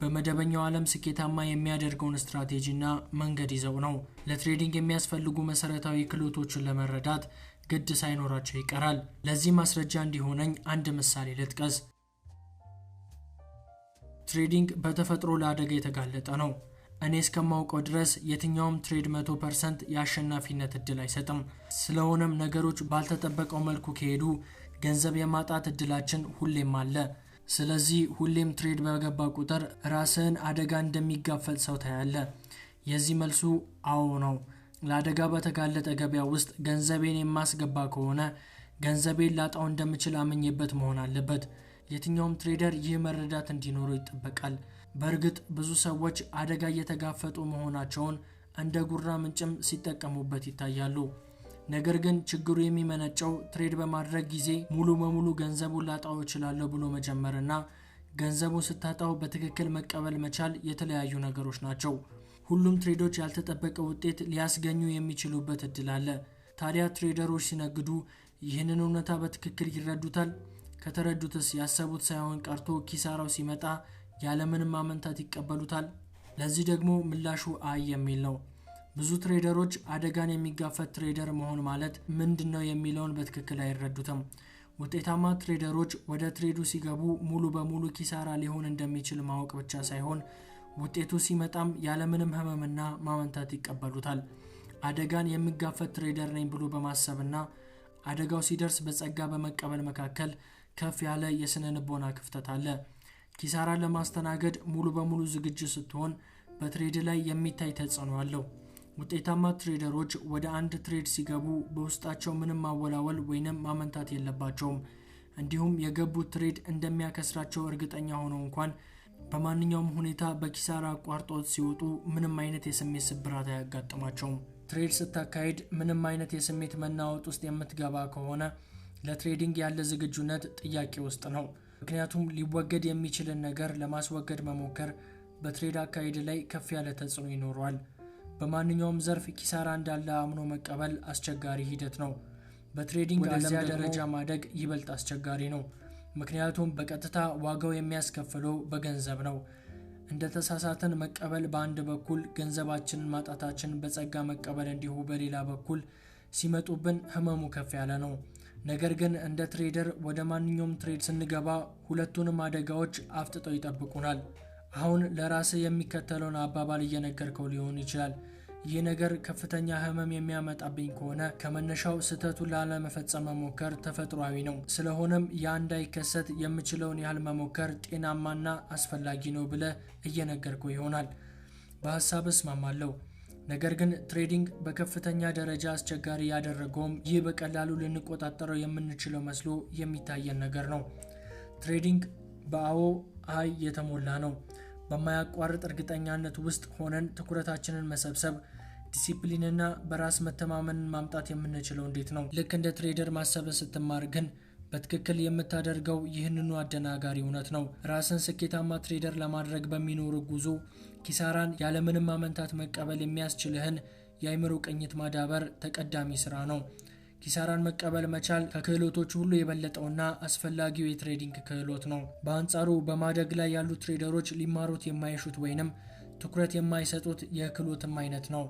በመደበኛው ዓለም ስኬታማ የሚያደርገውን ስትራቴጂና መንገድ ይዘው ነው። ለትሬዲንግ የሚያስፈልጉ መሰረታዊ ክህሎቶችን ለመረዳት ግድ ሳይኖራቸው ይቀራል። ለዚህ ማስረጃ እንዲሆነኝ አንድ ምሳሌ ልጥቀስ። ትሬዲንግ በተፈጥሮ ለአደጋ የተጋለጠ ነው። እኔ እስከማውቀው ድረስ የትኛውም ትሬድ 100% የአሸናፊነት እድል አይሰጥም። ስለሆነም ነገሮች ባልተጠበቀው መልኩ ከሄዱ ገንዘብ የማጣት እድላችን ሁሌም አለ። ስለዚህ ሁሌም ትሬድ በገባ ቁጥር ራስህን አደጋ እንደሚጋፈጥ ሰው ታያለ። የዚህ መልሱ አዎ ነው። ለአደጋ በተጋለጠ ገበያ ውስጥ ገንዘቤን የማስገባ ከሆነ ገንዘቤን ላጣው እንደምችል አመኝበት መሆን አለበት። የትኛውም ትሬደር ይህ መረዳት እንዲኖረው ይጠበቃል። በእርግጥ ብዙ ሰዎች አደጋ እየተጋፈጡ መሆናቸውን እንደ ጉራ ምንጭም ሲጠቀሙበት ይታያሉ። ነገር ግን ችግሩ የሚመነጨው ትሬድ በማድረግ ጊዜ ሙሉ በሙሉ ገንዘቡን ላጣው እችላለሁ ብሎ መጀመርና ገንዘቡን ስታጣው በትክክል መቀበል መቻል የተለያዩ ነገሮች ናቸው። ሁሉም ትሬዶች ያልተጠበቀ ውጤት ሊያስገኙ የሚችሉበት እድል አለ። ታዲያ ትሬደሮች ሲነግዱ ይህንን እውነታ በትክክል ይረዱታል? ከተረዱትስ ያሰቡት ሳይሆን ቀርቶ ኪሳራው ሲመጣ ያለምንም ማመንታት ይቀበሉታል? ለዚህ ደግሞ ምላሹ አይ የሚል ነው። ብዙ ትሬደሮች አደጋን የሚጋፈጥ ትሬደር መሆን ማለት ምንድነው የሚለውን በትክክል አይረዱትም። ውጤታማ ትሬደሮች ወደ ትሬዱ ሲገቡ ሙሉ በሙሉ ኪሳራ ሊሆን እንደሚችል ማወቅ ብቻ ሳይሆን ውጤቱ ሲመጣም ያለምንም ህመምና ማመንታት ይቀበሉታል። አደጋን የሚጋፈጥ ትሬደር ነኝ ብሎ በማሰብና አደጋው ሲደርስ በጸጋ በመቀበል መካከል ከፍ ያለ የስነ ልቦና ክፍተት አለ። ኪሳራን ለማስተናገድ ሙሉ በሙሉ ዝግጁ ስትሆን በትሬድ ላይ የሚታይ ተጽዕኖ አለው። ውጤታማ ትሬደሮች ወደ አንድ ትሬድ ሲገቡ በውስጣቸው ምንም ማወላወል ወይንም ማመንታት የለባቸውም። እንዲሁም የገቡት ትሬድ እንደሚያከስራቸው እርግጠኛ ሆነው እንኳን በማንኛውም ሁኔታ በኪሳራ አቋርጦት ሲወጡ ምንም አይነት የስሜት ስብራት አያጋጥማቸውም። ትሬድ ስታካሂድ ምንም አይነት የስሜት መናወጥ ውስጥ የምትገባ ከሆነ ለትሬዲንግ ያለ ዝግጁነት ጥያቄ ውስጥ ነው። ምክንያቱም ሊወገድ የሚችልን ነገር ለማስወገድ መሞከር በትሬድ አካሄድ ላይ ከፍ ያለ ተጽዕኖ ይኖረዋል። በማንኛውም ዘርፍ ኪሳራ እንዳለ አምኖ መቀበል አስቸጋሪ ሂደት ነው። በትሬዲንግ ወደዚያ ደረጃ ማደግ ይበልጥ አስቸጋሪ ነው። ምክንያቱም በቀጥታ ዋጋው የሚያስከፍለው በገንዘብ ነው። እንደ ተሳሳተን መቀበል በአንድ በኩል፣ ገንዘባችንን ማጣታችን በጸጋ መቀበል እንዲሁ በሌላ በኩል ሲመጡብን ህመሙ ከፍ ያለ ነው። ነገር ግን እንደ ትሬደር ወደ ማንኛውም ትሬድ ስንገባ ሁለቱንም አደጋዎች አፍጥጠው ይጠብቁናል። አሁን ለራስህ የሚከተለውን አባባል እየነገርከው ሊሆን ይችላል። ይህ ነገር ከፍተኛ ህመም የሚያመጣብኝ ከሆነ ከመነሻው ስህተቱን ላለመፈጸም መሞከር ተፈጥሯዊ ነው። ስለሆነም ያ እንዳይከሰት የምችለውን ያህል መሞከር ጤናማና አስፈላጊ ነው ብለህ እየነገርከው ይሆናል። በሐሳብ እስማማለሁ። ነገር ግን ትሬዲንግ በከፍተኛ ደረጃ አስቸጋሪ ያደረገውም ይህ በቀላሉ ልንቆጣጠረው የምንችለው መስሎ የሚታየን ነገር ነው። ትሬዲንግ በአዎ አይ የተሞላ ነው። በማያቋርጥ እርግጠኛነት ውስጥ ሆነን ትኩረታችንን መሰብሰብ፣ ዲሲፕሊንና በራስ መተማመንን ማምጣት የምንችለው እንዴት ነው? ልክ እንደ ትሬደር ማሰብን ስትማር ግን በትክክል የምታደርገው ይህንኑ አደናጋሪ እውነት ነው። ራስን ስኬታማ ትሬደር ለማድረግ በሚኖር ጉዞ ኪሳራን ያለምንም ማመንታት መቀበል የሚያስችልህን የአይምሮ ቅኝት ማዳበር ተቀዳሚ ስራ ነው። ኪሳራን መቀበል መቻል ከክህሎቶች ሁሉ የበለጠውና አስፈላጊው የትሬዲንግ ክህሎት ነው። በአንጻሩ በማደግ ላይ ያሉ ትሬደሮች ሊማሩት የማይሹት ወይንም ትኩረት የማይሰጡት የክህሎትም አይነት ነው።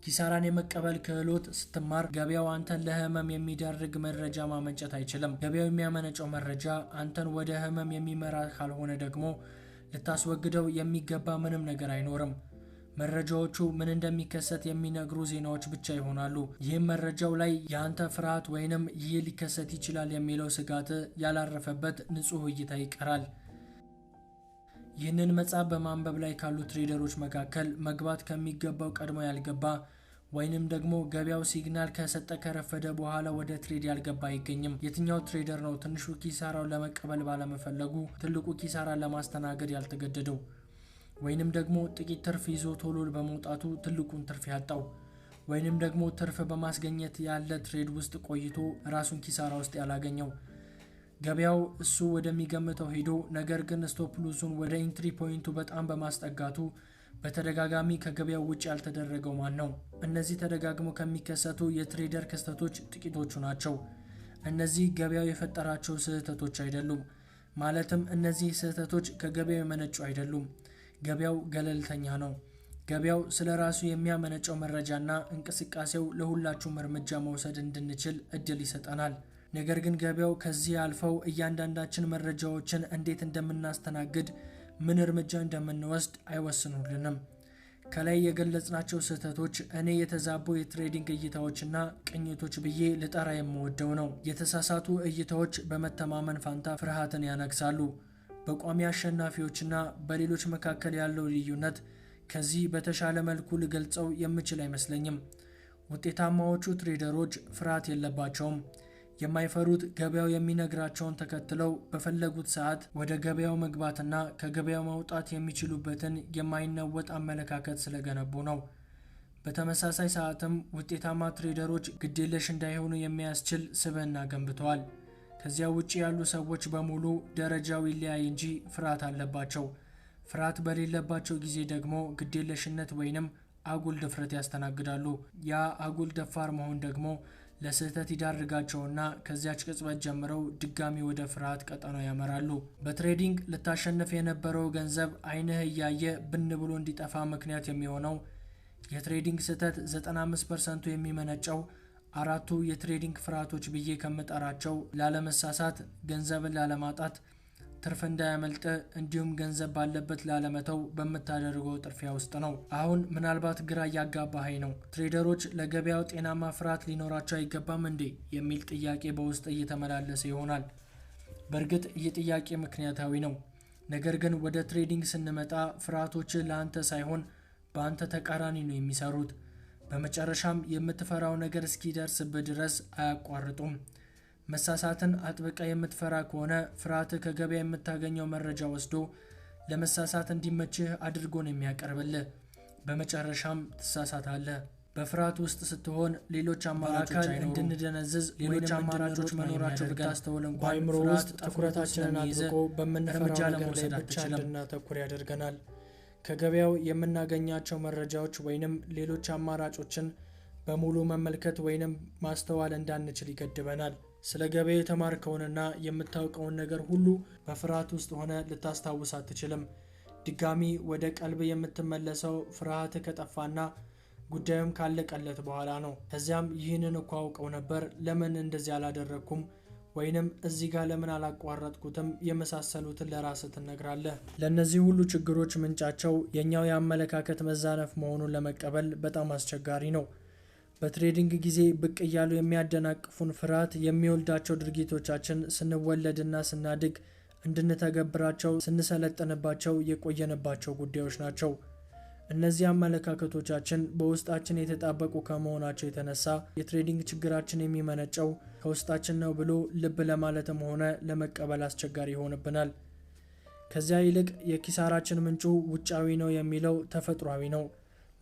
ኪሳራን የመቀበል ክህሎት ስትማር ገበያው አንተን ለህመም የሚዳርግ መረጃ ማመንጨት አይችልም። ገበያው የሚያመነጨው መረጃ አንተን ወደ ህመም የሚመራ ካልሆነ ደግሞ ልታስወግደው የሚገባ ምንም ነገር አይኖርም። መረጃዎቹ ምን እንደሚከሰት የሚነግሩ ዜናዎች ብቻ ይሆናሉ። ይህም መረጃው ላይ የአንተ ፍርሃት ወይንም ይህ ሊከሰት ይችላል የሚለው ስጋት ያላረፈበት ንጹህ እይታ ይቀራል። ይህንን መጽሐፍ በማንበብ ላይ ካሉ ትሬደሮች መካከል መግባት ከሚገባው ቀድሞ ያልገባ ወይንም ደግሞ ገበያው ሲግናል ከሰጠ ከረፈደ በኋላ ወደ ትሬድ ያልገባ አይገኝም። የትኛው ትሬደር ነው ትንሹ ኪሳራውን ለመቀበል ባለመፈለጉ ትልቁ ኪሳራን ለማስተናገድ ያልተገደደው? ወይንም ደግሞ ጥቂት ትርፍ ይዞ ቶሎ በመውጣቱ ትልቁን ትርፍ ያጣው? ወይንም ደግሞ ትርፍ በማስገኘት ያለ ትሬድ ውስጥ ቆይቶ ራሱን ኪሳራ ውስጥ ያላገኘው? ገበያው እሱ ወደሚገምተው ሄዶ ነገር ግን ስቶፕ ሉዙን ወደ ኢንትሪ ፖይንቱ በጣም በማስጠጋቱ በተደጋጋሚ ከገበያው ውጭ ያልተደረገው ማን ነው? እነዚህ ተደጋግሞ ከሚከሰቱ የትሬደር ክስተቶች ጥቂቶቹ ናቸው። እነዚህ ገበያው የፈጠራቸው ስህተቶች አይደሉም። ማለትም እነዚህ ስህተቶች ከገበያው የመነጩ አይደሉም። ገበያው ገለልተኛ ነው። ገበያው ስለራሱ የሚያመነጨው መረጃና እንቅስቃሴው ለሁላችሁም እርምጃ መውሰድ እንድንችል እድል ይሰጠናል። ነገር ግን ገበያው ከዚህ አልፈው እያንዳንዳችን መረጃዎችን እንዴት እንደምናስተናግድ፣ ምን እርምጃ እንደምንወስድ አይወስኑልንም። ከላይ የገለጽናቸው ስህተቶች እኔ የተዛቡ የትሬዲንግ እይታዎችና ቅኝቶች ብዬ ልጠራ የምወደው ነው። የተሳሳቱ እይታዎች በመተማመን ፋንታ ፍርሃትን ያነግሳሉ። በቋሚ አሸናፊዎችና በሌሎች መካከል ያለው ልዩነት ከዚህ በተሻለ መልኩ ልገልጸው የምችል አይመስለኝም። ውጤታማዎቹ ትሬደሮች ፍርሃት የለባቸውም። የማይፈሩት ገበያው የሚነግራቸውን ተከትለው በፈለጉት ሰዓት ወደ ገበያው መግባትና ከገበያው መውጣት የሚችሉበትን የማይነወጥ አመለካከት ስለገነቡ ነው። በተመሳሳይ ሰዓትም ውጤታማ ትሬደሮች ግዴለሽ እንዳይሆኑ የሚያስችል ስብዕና ገንብተዋል። ከዚያ ውጪ ያሉ ሰዎች በሙሉ ደረጃው ይለያይ እንጂ ፍርሃት አለባቸው። ፍርሃት በሌለባቸው ጊዜ ደግሞ ግዴለሽነት ወይንም አጉል ድፍረት ያስተናግዳሉ። ያ አጉል ደፋር መሆን ደግሞ ለስህተት ይዳርጋቸውና ከዚያች ቅጽበት ጀምረው ድጋሚ ወደ ፍርሃት ቀጠናው ያመራሉ። በትሬዲንግ ልታሸንፍ የነበረው ገንዘብ አይንህ እያየ ብን ብሎ እንዲጠፋ ምክንያት የሚሆነው የትሬዲንግ ስህተት 95% የሚመነጨው አራቱ የትሬዲንግ ፍርሃቶች ብዬ ከምጠራቸው ላለመሳሳት፣ ገንዘብን ላለማጣት፣ ትርፍ እንዳያመልጥ እንዲሁም ገንዘብ ባለበት ላለመተው በመታደርገው ጥርፊያ ውስጥ ነው። አሁን ምናልባት ግራ ያጋባኸኝ ነው። ትሬደሮች ለገበያው ጤናማ ፍርሃት ሊኖራቸው አይገባም እንዴ የሚል ጥያቄ በውስጥ እየተመላለሰ ይሆናል። በእርግጥ ይህ ጥያቄ ምክንያታዊ ነው። ነገር ግን ወደ ትሬዲንግ ስንመጣ ፍርሃቶች ለአንተ ሳይሆን በአንተ ተቃራኒ ነው የሚሰሩት። በመጨረሻም የምትፈራው ነገር እስኪደርስብህ ድረስ አያቋርጡም። መሳሳትን አጥብቃ የምትፈራ ከሆነ ፍርሃትህ ከገበያ የምታገኘው መረጃ ወስዶ ለመሳሳት እንዲመችህ አድርጎ ነው የሚያቀርብልህ። በመጨረሻም ትሳሳታለህ። በፍርሃት ውስጥ ስትሆን ሌሎች አማራጮች እንድንደነዝዝ ሌሎች አማራጮች መኖራቸው ብታስተውል እንኳን በአእምሮ ውስጥ ትኩረታችንን አጥብቆ በምንፈራው ነገር ላይ ብቻ እንድናተኩር ያደርገናል። ከገበያው የምናገኛቸው መረጃዎች ወይንም ሌሎች አማራጮችን በሙሉ መመልከት ወይንም ማስተዋል እንዳንችል ይገድበናል። ስለ ገበያው የተማርከውንና የምታውቀውን ነገር ሁሉ በፍርሃት ውስጥ ሆነ ልታስታውስ አትችልም። ድጋሚ ወደ ቀልብ የምትመለሰው ፍርሃት ከጠፋና ጉዳዩም ካለቀለት በኋላ ነው። ከዚያም ይህንን እኮ አውቀው ነበር፣ ለምን እንደዚህ አላደረኩም ወይንም እዚህ ጋር ለምን አላቋረጥኩትም የመሳሰሉትን ለራስህ ትነግራለህ። ለነዚህ ሁሉ ችግሮች ምንጫቸው የኛው የአመለካከት መዛነፍ መሆኑን ለመቀበል በጣም አስቸጋሪ ነው። በትሬዲንግ ጊዜ ብቅ እያሉ የሚያደናቅፉን ፍርሃት የሚወልዳቸው ድርጊቶቻችን ስንወለድና ስናድግ እንድንተገብራቸው ስንሰለጥንባቸው የቆየንባቸው ጉዳዮች ናቸው። እነዚህ አመለካከቶቻችን በውስጣችን የተጣበቁ ከመሆናቸው የተነሳ የትሬዲንግ ችግራችን የሚመነጨው ከውስጣችን ነው ብሎ ልብ ለማለትም ሆነ ለመቀበል አስቸጋሪ ይሆንብናል። ከዚያ ይልቅ የኪሳራችን ምንጩ ውጫዊ ነው የሚለው ተፈጥሯዊ ነው።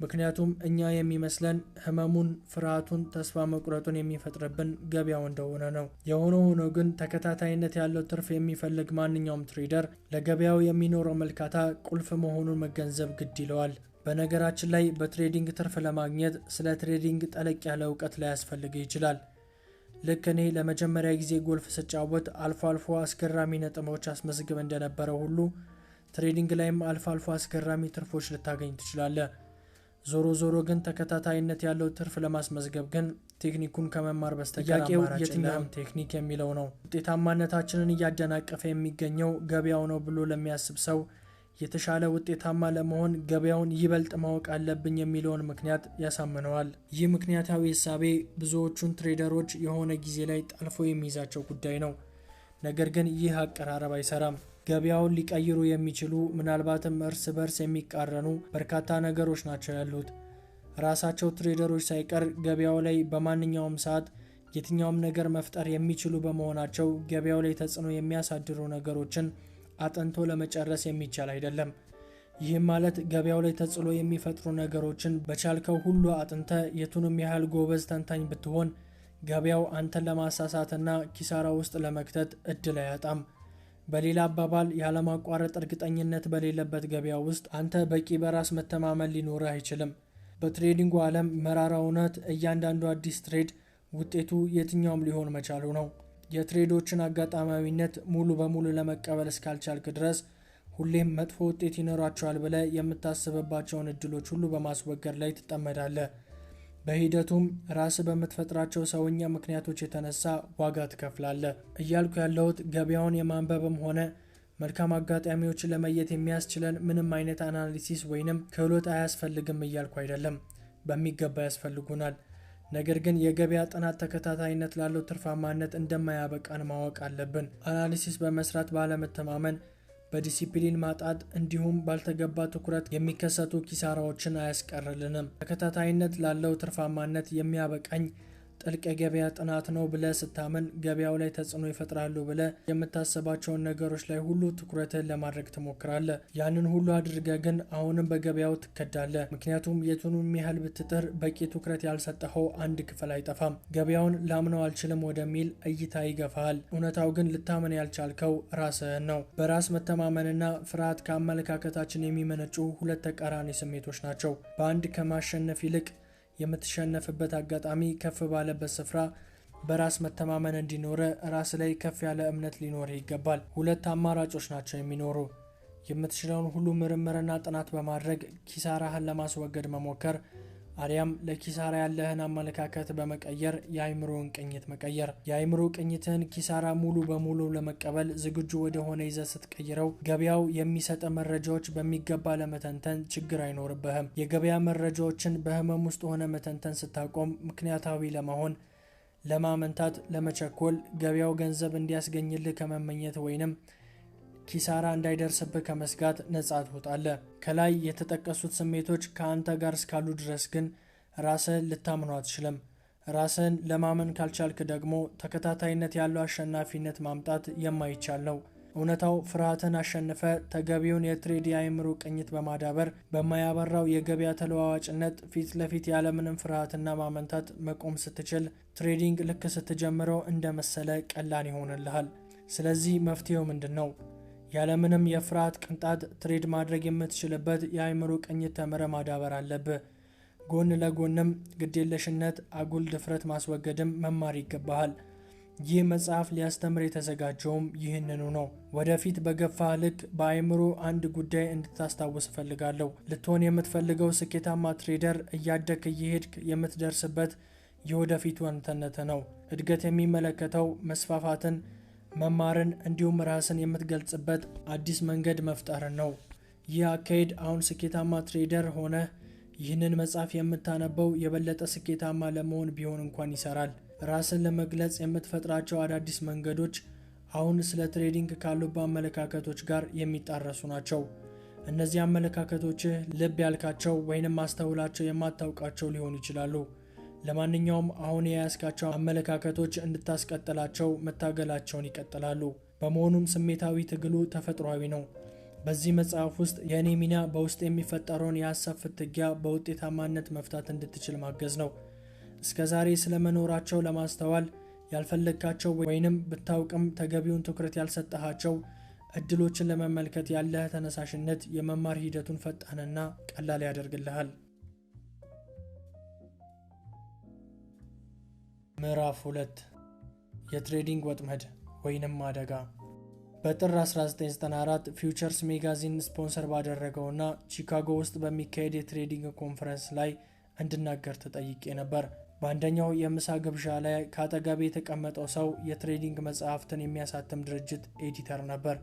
ምክንያቱም እኛ የሚመስለን ህመሙን፣ ፍርሃቱን፣ ተስፋ መቁረጡን የሚፈጥርብን ገበያው እንደሆነ ነው። የሆነው ሆኖ ግን ተከታታይነት ያለው ትርፍ የሚፈልግ ማንኛውም ትሬደር ለገበያው የሚኖረው መልካታ ቁልፍ መሆኑን መገንዘብ ግድ ይለዋል። በነገራችን ላይ በትሬዲንግ ትርፍ ለማግኘት ስለ ትሬዲንግ ጠለቅ ያለ እውቀት ላያስፈልግ ይችላል። ልክ እኔ ለመጀመሪያ ጊዜ ጎልፍ ስጫወት አልፎ አልፎ አስገራሚ ነጥቦች አስመዝግብ እንደነበረ ሁሉ ትሬዲንግ ላይም አልፎ አልፎ አስገራሚ ትርፎች ልታገኝ ትችላለህ። ዞሮ ግን ተከታታይነት ያለው ትርፍ ለማስመዝገብ ግን ቴክኒኩን ከመማር በስተቀር አማራጭ የትኛውም ቴክኒክ የሚለው ነው። ውጤታማነታችንን እያደናቀፈ የሚገኘው ገበያው ነው ብሎ ለሚያስብ ሰው የተሻለ ውጤታማ ለመሆን ገበያውን ይበልጥ ማወቅ አለብኝ የሚለውን ምክንያት ያሳምነዋል። ይህ ምክንያታዊ ሐሳቤ ብዙዎቹን ትሬደሮች የሆነ ጊዜ ላይ ጠልፎ የሚይዛቸው ጉዳይ ነው። ነገር ግን ይህ አቀራረብ አይሰራም። ገበያውን ሊቀይሩ የሚችሉ ምናልባትም እርስ በርስ የሚቃረኑ በርካታ ነገሮች ናቸው ያሉት። ራሳቸው ትሬደሮች ሳይቀር ገበያው ላይ በማንኛውም ሰዓት የትኛውም ነገር መፍጠር የሚችሉ በመሆናቸው ገበያው ላይ ተጽዕኖ የሚያሳድሩ ነገሮችን አጥንቶ ለመጨረስ የሚቻል አይደለም። ይህም ማለት ገበያው ላይ ተጽዕኖ የሚፈጥሩ ነገሮችን በቻልከው ሁሉ አጥንተ የቱንም ያህል ጎበዝ ተንታኝ ብትሆን ገበያው አንተን ለማሳሳትና ኪሳራ ውስጥ ለመክተት እድል አያጣም። በሌላ አባባል ያለማቋረጥ እርግጠኝነት በሌለበት ገበያ ውስጥ አንተ በቂ በራስ መተማመን ሊኖርህ አይችልም። በትሬዲንጉ ዓለም መራራ እውነት እያንዳንዱ አዲስ ትሬድ ውጤቱ የትኛውም ሊሆን መቻሉ ነው። የትሬዶችን አጋጣሚያዊነት ሙሉ በሙሉ ለመቀበል እስካልቻልክ ድረስ ሁሌም መጥፎ ውጤት ይኖራቸዋል ብለህ የምታስብባቸውን እድሎች ሁሉ በማስወገድ ላይ ትጠመዳለህ። በሂደቱም ራስ በምትፈጥራቸው ሰውኛ ምክንያቶች የተነሳ ዋጋ ትከፍላለህ። እያልኩ ያለሁት ገበያውን የማንበብም ሆነ መልካም አጋጣሚዎችን ለመየት የሚያስችለን ምንም አይነት አናሊሲስ ወይንም ክህሎት አያስፈልግም እያልኩ አይደለም። በሚገባ ያስፈልጉናል። ነገር ግን የገበያ ጥናት ተከታታይነት ላለው ትርፋማነት እንደማያበቃን ማወቅ አለብን። አናሊሲስ በመስራት ባለመተማመን፣ በዲሲፕሊን ማጣት እንዲሁም ባልተገባ ትኩረት የሚከሰቱ ኪሳራዎችን አያስቀርልንም። ተከታታይነት ላለው ትርፋማነት የሚያበቃኝ ጥልቅ የገበያ ጥናት ነው ብለህ ስታምን ገበያው ላይ ተጽዕኖ ይፈጥራሉ ብለህ የምታስባቸውን ነገሮች ላይ ሁሉ ትኩረትህን ለማድረግ ትሞክራለህ። ያንን ሁሉ አድርገህ ግን አሁንም በገበያው ትከዳለህ። ምክንያቱም የቱንም ያህል ብትጥር በቂ ትኩረት ያልሰጠኸው አንድ ክፍል አይጠፋም። ገበያውን ላምነው አልችልም ወደሚል እይታ ይገፋሃል። እውነታው ግን ልታምን ያልቻልከው ራስህን ነው። በራስ መተማመንና ፍርሃት ከአመለካከታችን የሚመነጩ ሁለት ተቃራኒ ስሜቶች ናቸው። በአንድ ከማሸነፍ ይልቅ የምትሸነፍበት አጋጣሚ ከፍ ባለበት ስፍራ በራስ መተማመን እንዲኖር ራስ ላይ ከፍ ያለ እምነት ሊኖር ይገባል። ሁለት አማራጮች ናቸው የሚኖሩ። የምትችለውን ሁሉ ምርምርና ጥናት በማድረግ ኪሳራህን ለማስወገድ መሞከር፣ አሊያም ለኪሳራ ያለህን አመለካከት በመቀየር የአይምሮን ቅኝት መቀየር። የአይምሮ ቅኝትህን ኪሳራ ሙሉ በሙሉ ለመቀበል ዝግጁ ወደ ሆነ ይዘት ስትቀይረው ገበያው የሚሰጥ መረጃዎች በሚገባ ለመተንተን ችግር አይኖርብህም። የገበያ መረጃዎችን በህመም ውስጥ ሆነ መተንተን ስታቆም ምክንያታዊ ለመሆን፣ ለማመንታት፣ ለመቸኮል፣ ገበያው ገንዘብ እንዲያስገኝልህ ከመመኘት ወይንም ኪሳራ እንዳይደርስብህ ከመስጋት ነጻ ትወጣለህ። ከላይ የተጠቀሱት ስሜቶች ከአንተ ጋር እስካሉ ድረስ ግን ራስህን ልታምኑ አትችልም። ራስህን ለማመን ካልቻልክ ደግሞ ተከታታይነት ያለው አሸናፊነት ማምጣት የማይቻል ነው። እውነታው ፍርሃትን አሸንፈ ተገቢውን የትሬድ የአይምሮ ቅኝት በማዳበር በማያበራው የገበያ ተለዋዋጭነት ፊት ለፊት ያለምንም ፍርሃትና ማመንታት መቆም ስትችል ትሬዲንግ ልክ ስትጀምረው እንደመሰለ ቀላል ይሆንልሃል። ስለዚህ መፍትሄው ምንድን ነው? ያለምንም የፍርሃት ቅንጣት ትሬድ ማድረግ የምትችልበት የአይምሮ ቅኝት ተምረ ማዳበር አለብህ። ጎን ለጎንም ግዴለሽነት፣ አጉል ድፍረት ማስወገድም መማር ይገባሃል። ይህ መጽሐፍ ሊያስተምር የተዘጋጀውም ይህንኑ ነው። ወደፊት በገፋ ልክ በአይምሮ አንድ ጉዳይ እንድታስታውስ እፈልጋለሁ። ልትሆን የምትፈልገው ስኬታማ ትሬደር እያደክ እየሄድክ የምትደርስበት የወደፊቱ አንተነት ነው። እድገት የሚመለከተው መስፋፋትን፣ መማርን እንዲሁም ራስን የምትገልጽበት አዲስ መንገድ መፍጠርን ነው። ይህ አካሄድ አሁን ስኬታማ ትሬደር ሆነ ይህንን መጽሐፍ የምታነበው የበለጠ ስኬታማ ለመሆን ቢሆን እንኳን ይሰራል። ራስን ለመግለጽ የምትፈጥራቸው አዳዲስ መንገዶች አሁን ስለ ትሬዲንግ ካሉበት አመለካከቶች ጋር የሚጣረሱ ናቸው። እነዚህ አመለካከቶችህ ልብ ያልካቸው ወይንም አስተውላቸው የማታውቃቸው ሊሆኑ ይችላሉ። ለማንኛውም አሁን የያዝካቸው አመለካከቶች እንድታስቀጥላቸው መታገላቸውን ይቀጥላሉ። በመሆኑም ስሜታዊ ትግሉ ተፈጥሯዊ ነው። በዚህ መጽሐፍ ውስጥ የእኔ ሚና በውስጥ የሚፈጠረውን የሀሳብ ፍትጊያ በውጤታማነት መፍታት እንድትችል ማገዝ ነው። እስከዛሬ ስለመኖራቸው ለማስተዋል ያልፈለግካቸው ወይንም ብታውቅም ተገቢውን ትኩረት ያልሰጠሃቸው እድሎችን ለመመልከት ያለህ ተነሳሽነት የመማር ሂደቱን ፈጣንና ቀላል ያደርግልሃል። ምዕራፍ 2 የትሬዲንግ ወጥመድ ወይንም አደጋ። በጥር 1994 ፊውቸርስ ሜጋዚን ስፖንሰር ባደረገውና ቺካጎ ውስጥ በሚካሄድ የትሬዲንግ ኮንፈረንስ ላይ እንድናገር ተጠይቄ ነበር። በአንደኛው የምሳ ግብዣ ላይ ከአጠገቤ የተቀመጠው ሰው የትሬዲንግ መጽሐፍትን የሚያሳትም ድርጅት ኤዲተር ነበር።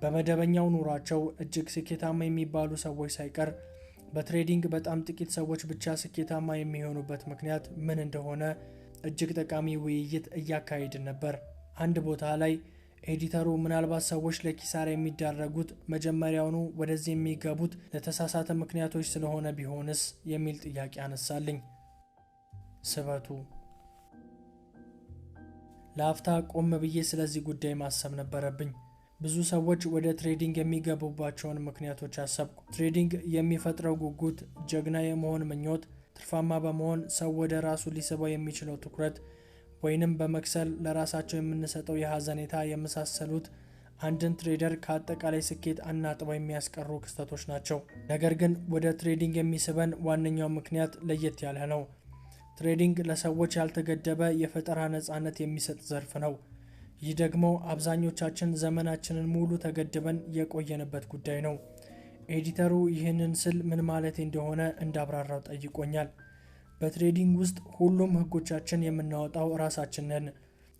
በመደበኛው ኑሯቸው እጅግ ስኬታማ የሚባሉ ሰዎች ሳይቀር በትሬዲንግ በጣም ጥቂት ሰዎች ብቻ ስኬታማ የሚሆኑበት ምክንያት ምን እንደሆነ እጅግ ጠቃሚ ውይይት እያካሄድን ነበር። አንድ ቦታ ላይ ኤዲተሩ ምናልባት ሰዎች ለኪሳራ የሚዳረጉት መጀመሪያውኑ ወደዚህ የሚገቡት ለተሳሳተ ምክንያቶች ስለሆነ ቢሆንስ የሚል ጥያቄ አነሳልኝ። ስበቱ ለአፍታ ቆም ብዬ ስለዚህ ጉዳይ ማሰብ ነበረብኝ። ብዙ ሰዎች ወደ ትሬዲንግ የሚገቡባቸውን ምክንያቶች አሰብኩ። ትሬዲንግ የሚፈጥረው ጉጉት፣ ጀግና የመሆን ምኞት፣ ትርፋማ በመሆን ሰው ወደ ራሱ ሊስበው የሚችለው ትኩረት ወይንም በመክሰል ለራሳቸው የምንሰጠው የሐዘኔታ የመሳሰሉት አንድን ትሬደር ከአጠቃላይ ስኬት አናጥበው የሚያስቀሩ ክስተቶች ናቸው። ነገር ግን ወደ ትሬዲንግ የሚስበን ዋነኛው ምክንያት ለየት ያለ ነው። ትሬዲንግ ለሰዎች ያልተገደበ የፈጠራ ነፃነት የሚሰጥ ዘርፍ ነው። ይህ ደግሞ አብዛኞቻችን ዘመናችንን ሙሉ ተገድበን የቆየንበት ጉዳይ ነው። ኤዲተሩ ይህንን ስል ምን ማለት እንደሆነ እንዳብራራው ጠይቆኛል። በትሬዲንግ ውስጥ ሁሉም ህጎቻችን የምናወጣው ራሳችን ነን።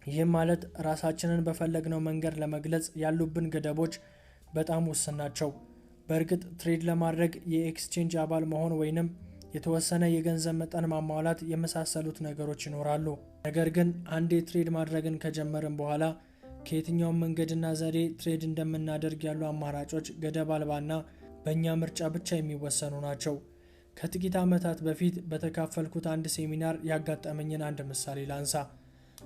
ይህም ማለት ራሳችንን በፈለግነው መንገድ ለመግለጽ ያሉብን ገደቦች በጣም ውስን ናቸው። በእርግጥ ትሬድ ለማድረግ የኤክስቼንጅ አባል መሆን ወይንም የተወሰነ የገንዘብ መጠን ማሟላት የመሳሰሉት ነገሮች ይኖራሉ። ነገር ግን አንዴ ትሬድ ማድረግን ከጀመርን በኋላ ከየትኛውም መንገድና ዘዴ ትሬድ እንደምናደርግ ያሉ አማራጮች ገደብ አልባና በእኛ ምርጫ ብቻ የሚወሰኑ ናቸው። ከጥቂት ዓመታት በፊት በተካፈልኩት አንድ ሴሚናር ያጋጠመኝን አንድ ምሳሌ ላንሳ።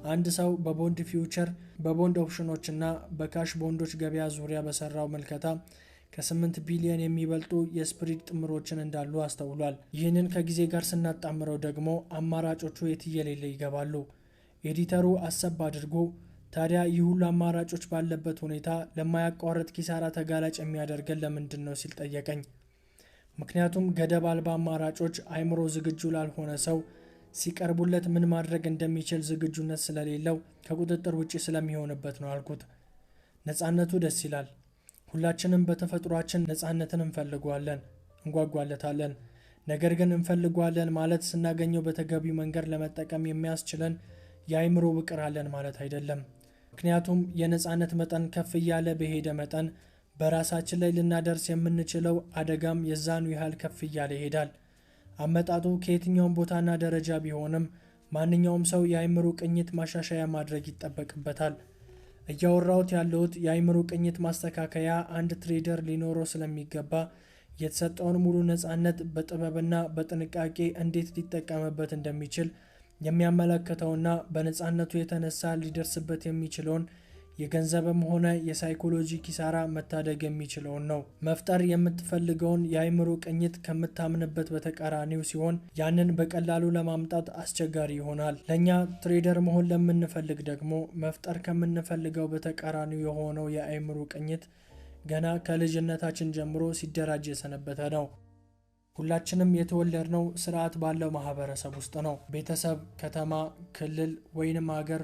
አንድ ሰው በቦንድ ፊውቸር፣ በቦንድ ኦፕሽኖችና በካሽ ቦንዶች ገበያ ዙሪያ በሰራው መልከታ ከ8 ቢሊዮን የሚበልጡ የስፕሪድ ጥምሮችን እንዳሉ አስተውሏል። ይህንን ከጊዜ ጋር ስናጣምረው ደግሞ አማራጮቹ የትየሌለ ይገባሉ። ኤዲተሩ አሰብ አድርጎ ታዲያ ይህ ሁሉ አማራጮች ባለበት ሁኔታ ለማያቋርጥ ኪሳራ ተጋላጭ የሚያደርገን ለምንድን ነው ሲል ጠየቀኝ። ምክንያቱም ገደብ አልባ አማራጮች አይምሮ ዝግጁ ላልሆነ ሰው ሲቀርቡለት ምን ማድረግ እንደሚችል ዝግጁነት ስለሌለው ከቁጥጥር ውጪ ስለሚሆንበት ነው አልኩት። ነፃነቱ ደስ ይላል። ሁላችንም በተፈጥሯችን ነፃነትን እንፈልጋለን፣ እንጓጓለታለን። ነገር ግን እንፈልጋለን ማለት ስናገኘው በተገቢው መንገድ ለመጠቀም የሚያስችለን የአይምሮ ውቅር አለን ማለት አይደለም። ምክንያቱም የነፃነት መጠን ከፍ እያለ በሄደ መጠን በራሳችን ላይ ልናደርስ የምንችለው አደጋም የዛኑ ያህል ከፍ እያለ ይሄዳል። አመጣጡ ከየትኛውም ቦታና ደረጃ ቢሆንም ማንኛውም ሰው የአይምሮ ቅኝት ማሻሻያ ማድረግ ይጠበቅበታል። እያወራሁት ያለሁት የአይምሮ ቅኝት ማስተካከያ አንድ ትሬደር ሊኖረው ስለሚገባ የተሰጠውን ሙሉ ነፃነት በጥበብና በጥንቃቄ እንዴት ሊጠቀምበት እንደሚችል የሚያመለክተውና በነፃነቱ የተነሳ ሊደርስበት የሚችለውን የገንዘብም ሆነ የሳይኮሎጂ ኪሳራ መታደግ የሚችለውን ነው። መፍጠር የምትፈልገውን የአይምሮ ቅኝት ከምታምንበት በተቃራኒው ሲሆን ያንን በቀላሉ ለማምጣት አስቸጋሪ ይሆናል። ለኛ ትሬደር መሆን ለምንፈልግ ደግሞ መፍጠር ከምንፈልገው በተቃራኒው የሆነው የአይምሮ ቅኝት ገና ከልጅነታችን ጀምሮ ሲደራጅ የሰነበተ ነው። ሁላችንም የተወለድነው ስርዓት ባለው ማህበረሰብ ውስጥ ነው። ቤተሰብ፣ ከተማ፣ ክልል ወይንም ሀገር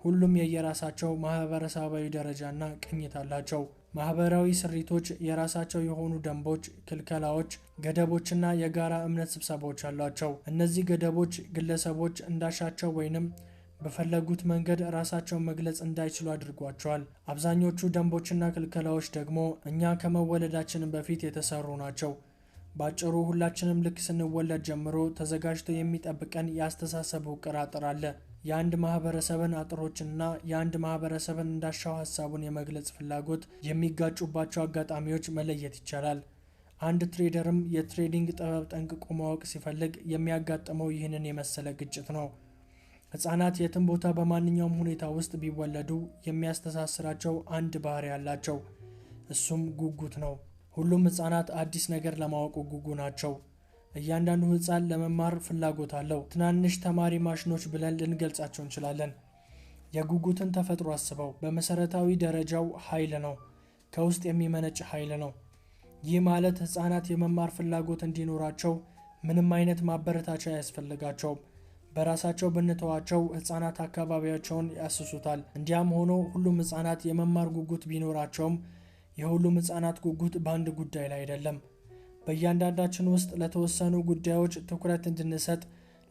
ሁሉም የየራሳቸው ማህበረሰባዊ ደረጃና ቅኝት አላቸው። ማህበራዊ ስሪቶች የራሳቸው የሆኑ ደንቦች፣ ክልከላዎች፣ ገደቦችና የጋራ እምነት ስብሰባዎች አሏቸው። እነዚህ ገደቦች ግለሰቦች እንዳሻቸው ወይንም በፈለጉት መንገድ ራሳቸውን መግለጽ እንዳይችሉ አድርጓቸዋል። አብዛኞቹ ደንቦችና ክልከላዎች ደግሞ እኛ ከመወለዳችን በፊት የተሰሩ ናቸው። ባጭሩ ሁላችንም ልክ ስንወለድ ጀምሮ ተዘጋጅቶ የሚጠብቀን የአስተሳሰብ ውቅር አጥር አለ። የአንድ ማህበረሰብን አጥሮችና የአንድ ማህበረሰብን እንዳሻው ሀሳቡን የመግለጽ ፍላጎት የሚጋጩባቸው አጋጣሚዎች መለየት ይቻላል። አንድ ትሬደርም የትሬዲንግ ጥበብ ጠንቅቆ ማወቅ ሲፈልግ የሚያጋጥመው ይህንን የመሰለ ግጭት ነው። ህፃናት የትም ቦታ በማንኛውም ሁኔታ ውስጥ ቢወለዱ የሚያስተሳስራቸው አንድ ባህሪ ያላቸው፣ እሱም ጉጉት ነው። ሁሉም ህፃናት አዲስ ነገር ለማወቅ ጉጉ ናቸው። እያንዳንዱ ህፃን ለመማር ፍላጎት አለው። ትናንሽ ተማሪ ማሽኖች ብለን ልንገልጻቸው እንችላለን። የጉጉትን ተፈጥሮ አስበው። በመሰረታዊ ደረጃው ኃይል ነው፣ ከውስጥ የሚመነጭ ኃይል ነው። ይህ ማለት ህፃናት የመማር ፍላጎት እንዲኖራቸው ምንም አይነት ማበረታቻ አያስፈልጋቸውም። በራሳቸው ብንተዋቸው ህፃናት አካባቢያቸውን ያስሱታል። እንዲያም ሆኖ ሁሉም ህፃናት የመማር ጉጉት ቢኖራቸውም የሁሉም ህፃናት ጉጉት በአንድ ጉዳይ ላይ አይደለም። በእያንዳንዳችን ውስጥ ለተወሰኑ ጉዳዮች ትኩረት እንድንሰጥ፣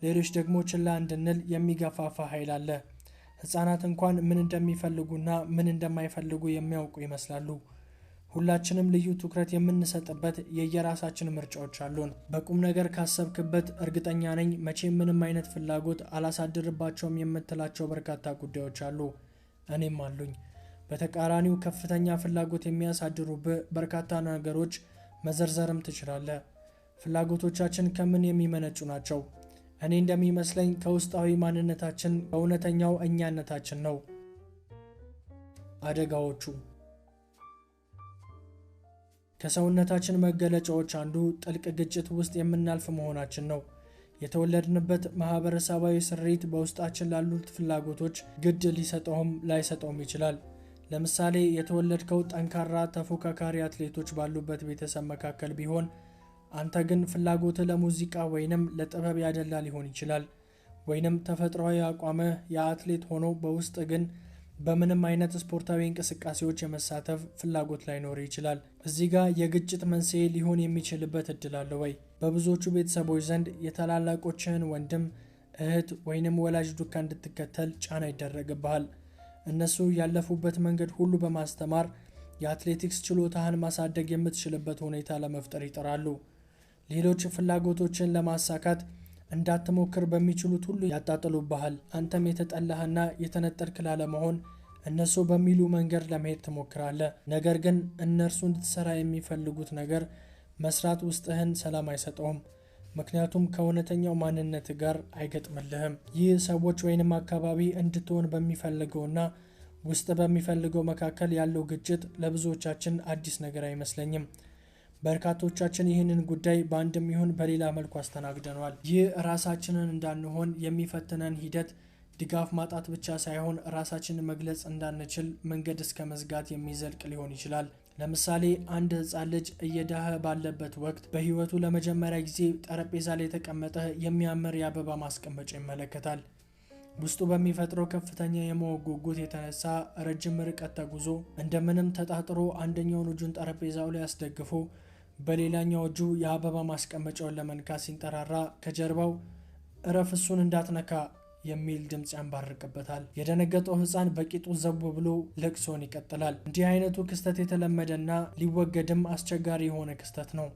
ሌሎች ደግሞ ችላ እንድንል የሚገፋፋ ኃይል አለ። ህፃናት እንኳን ምን እንደሚፈልጉና ምን እንደማይፈልጉ የሚያውቁ ይመስላሉ። ሁላችንም ልዩ ትኩረት የምንሰጥበት የየራሳችን ምርጫዎች አሉን። በቁም ነገር ካሰብክበት እርግጠኛ ነኝ መቼም ምንም አይነት ፍላጎት አላሳድርባቸውም የምትላቸው በርካታ ጉዳዮች አሉ። እኔም አሉኝ። በተቃራኒው ከፍተኛ ፍላጎት የሚያሳድሩብህ በርካታ ነገሮች መዘርዘርም ትችላለህ። ፍላጎቶቻችን ከምን የሚመነጩ ናቸው? እኔ እንደሚመስለኝ ከውስጣዊ ማንነታችን፣ ከእውነተኛው እኛነታችን ነው። አደጋዎቹ ከሰውነታችን መገለጫዎች አንዱ ጥልቅ ግጭት ውስጥ የምናልፍ መሆናችን ነው። የተወለድንበት ማህበረሰባዊ ስሪት በውስጣችን ላሉት ፍላጎቶች ግድ ሊሰጠውም ላይሰጠውም ይችላል። ለምሳሌ የተወለድከው ጠንካራ ተፎካካሪ አትሌቶች ባሉበት ቤተሰብ መካከል ቢሆን አንተ ግን ፍላጎትህ ለሙዚቃ ወይንም ለጥበብ ያደላ ሊሆን ይችላል። ወይንም ተፈጥሯዊ አቋምህ የአትሌት ሆኖ በውስጥ ግን በምንም አይነት ስፖርታዊ እንቅስቃሴዎች የመሳተፍ ፍላጎት ላይኖር ይችላል። እዚህ ጋር የግጭት መንስኤ ሊሆን የሚችልበት እድል አለ ወይ? በብዙዎቹ ቤተሰቦች ዘንድ የታላላቆችህን ወንድም፣ እህት ወይንም ወላጅ ዱካ እንድትከተል ጫና ይደረግብሃል። እነሱ ያለፉበት መንገድ ሁሉ በማስተማር የአትሌቲክስ ችሎታህን ማሳደግ የምትችልበት ሁኔታ ለመፍጠር ይጥራሉ። ሌሎች ፍላጎቶችን ለማሳካት እንዳትሞክር በሚችሉት ሁሉ ያጣጥሉብሃል። አንተም የተጠላህና የተነጠልክ ላለመሆን እነሱ በሚሉ መንገድ ለመሄድ ትሞክራለህ። ነገር ግን እነርሱ እንድትሰራ የሚፈልጉት ነገር መስራት ውስጥህን ሰላም አይሰጠውም። ምክንያቱም ከእውነተኛው ማንነት ጋር አይገጥምልህም። ይህ ሰዎች ወይንም አካባቢ እንድትሆን በሚፈልገውና ውስጥ በሚፈልገው መካከል ያለው ግጭት ለብዙዎቻችን አዲስ ነገር አይመስለኝም። በርካቶቻችን ይህንን ጉዳይ በአንድም ይሁን በሌላ መልኩ አስተናግደናል። ይህ ራሳችንን እንዳንሆን የሚፈትነን ሂደት ድጋፍ ማጣት ብቻ ሳይሆን ራሳችንን መግለጽ እንዳንችል መንገድ እስከ መዝጋት የሚዘልቅ ሊሆን ይችላል። ለምሳሌ አንድ ህፃን ልጅ እየዳኸ ባለበት ወቅት በህይወቱ ለመጀመሪያ ጊዜ ጠረጴዛ ላይ የተቀመጠ የሚያምር የአበባ ማስቀመጫ ይመለከታል። ውስጡ በሚፈጥረው ከፍተኛ የማወቅ ጉጉት የተነሳ ረጅም ርቀት ተጉዞ እንደምንም ተጣጥሮ አንደኛውን እጁን ጠረጴዛው ላይ አስደግፎ በሌላኛው እጁ የአበባ ማስቀመጫውን ለመንካት ሲንጠራራ ከጀርባው እረፍ እሱን እንዳትነካ የሚል ድምጽ ያንባርቅበታል። የደነገጠው ህፃን በቂጡ ዘብ ብሎ ለቅሶን ይቀጥላል። እንዲህ አይነቱ ክስተት የተለመደና ሊወገድም አስቸጋሪ የሆነ ክስተት ነው።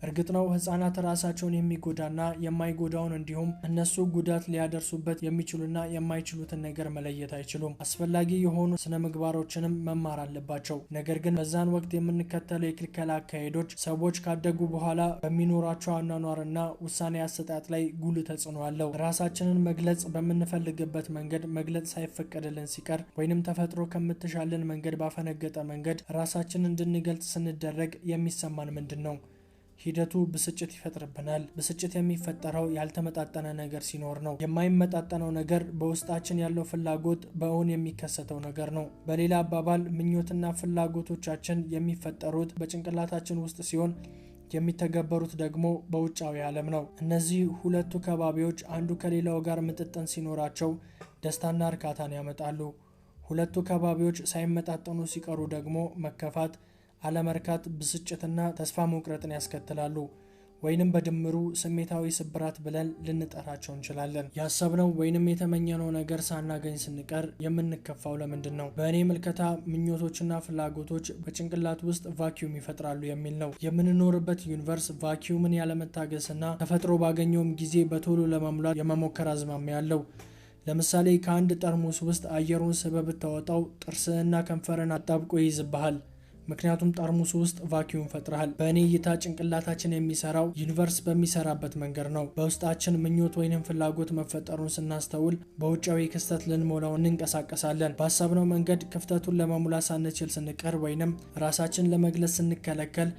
እርግጥ ነው ህፃናት ራሳቸውን የሚጎዳና የማይጎዳውን እንዲሁም እነሱ ጉዳት ሊያደርሱበት የሚችሉና የማይችሉትን ነገር መለየት አይችሉም። አስፈላጊ የሆኑ ስነ ምግባሮችንም መማር አለባቸው። ነገር ግን በዛን ወቅት የምንከተለው የክልከላ አካሄዶች ሰዎች ካደጉ በኋላ በሚኖራቸው አኗኗርና ውሳኔ አሰጣጥ ላይ ጉልህ ተጽዕኖ አለው። ራሳችንን መግለጽ በምንፈልግበት መንገድ መግለጽ ሳይፈቀድልን ሲቀር ወይንም ተፈጥሮ ከምትሻልን መንገድ ባፈነገጠ መንገድ ራሳችንን እንድንገልጽ ስንደረግ የሚሰማን ምንድን ነው? ሂደቱ ብስጭት ይፈጥርብናል። ብስጭት የሚፈጠረው ያልተመጣጠነ ነገር ሲኖር ነው። የማይመጣጠነው ነገር በውስጣችን ያለው ፍላጎት በእውን የሚከሰተው ነገር ነው። በሌላ አባባል ምኞትና ፍላጎቶቻችን የሚፈጠሩት በጭንቅላታችን ውስጥ ሲሆን የሚተገበሩት ደግሞ በውጫዊ ዓለም ነው። እነዚህ ሁለቱ ከባቢዎች አንዱ ከሌላው ጋር ምጥጥን ሲኖራቸው ደስታና እርካታን ያመጣሉ። ሁለቱ ከባቢዎች ሳይመጣጠኑ ሲቀሩ ደግሞ መከፋት፣ አለመርካት፣ ብስጭትና ተስፋ መቁረጥን ያስከትላሉ። ወይንም በድምሩ ስሜታዊ ስብራት ብለን ልንጠራቸው እንችላለን። ያሰብነው ወይንም የተመኘነው ነገር ሳናገኝ ስንቀር የምንከፋው ለምንድን ነው? በእኔ ምልከታ ምኞቶችና ፍላጎቶች በጭንቅላት ውስጥ ቫኪዩም ይፈጥራሉ የሚል ነው። የምንኖርበት ዩኒቨርስ ቫኪዩምን ያለመታገስና ተፈጥሮ ባገኘውም ጊዜ በቶሎ ለመሙላት የመሞከር አዝማሚያ ያለው። ለምሳሌ ከአንድ ጠርሙስ ውስጥ አየሩን ስበብ ብታወጣው ጥርስህና ከንፈርን አጣብቆ ይይዝብሃል። ምክንያቱም ጠርሙሱ ውስጥ ቫኪዩም ፈጥረሃል። በእኔ እይታ ጭንቅላታችን የሚሰራው ዩኒቨርስ በሚሰራበት መንገድ ነው። በውስጣችን ምኞት ወይንም ፍላጎት መፈጠሩን ስናስተውል በውጫዊ ክስተት ልንሞላው እንንቀሳቀሳለን። ባሰብነው መንገድ ክፍተቱን ለመሙላት ሳንችል ስንቀር ወይንም ራሳችን ለመግለጽ ስንከለከል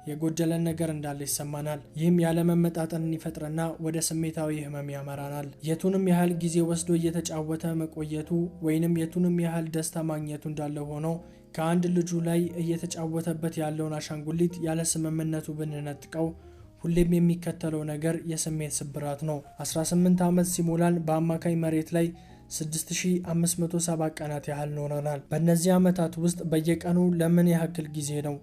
የጎደለን ነገር እንዳለ ይሰማናል። ይህም ያለመመጣጠንን ይፈጥርና ወደ ስሜታዊ ህመም ያመራናል። የቱንም ያህል ጊዜ ወስዶ እየተጫወተ መቆየቱ ወይንም የቱንም ያህል ደስታ ማግኘቱ እንዳለ ሆኖ ከአንድ ልጁ ላይ እየተጫወተበት ያለውን አሻንጉሊት ያለ ስምምነቱ ብንነጥቀው ሁሌም የሚከተለው ነገር የስሜት ስብራት ነው። 18 ዓመት ሲሞላን በአማካይ መሬት ላይ 6570 ቀናት ያህል ኖረናል። በእነዚህ ዓመታት ውስጥ በየቀኑ ለምን ያህል ጊዜ ነው?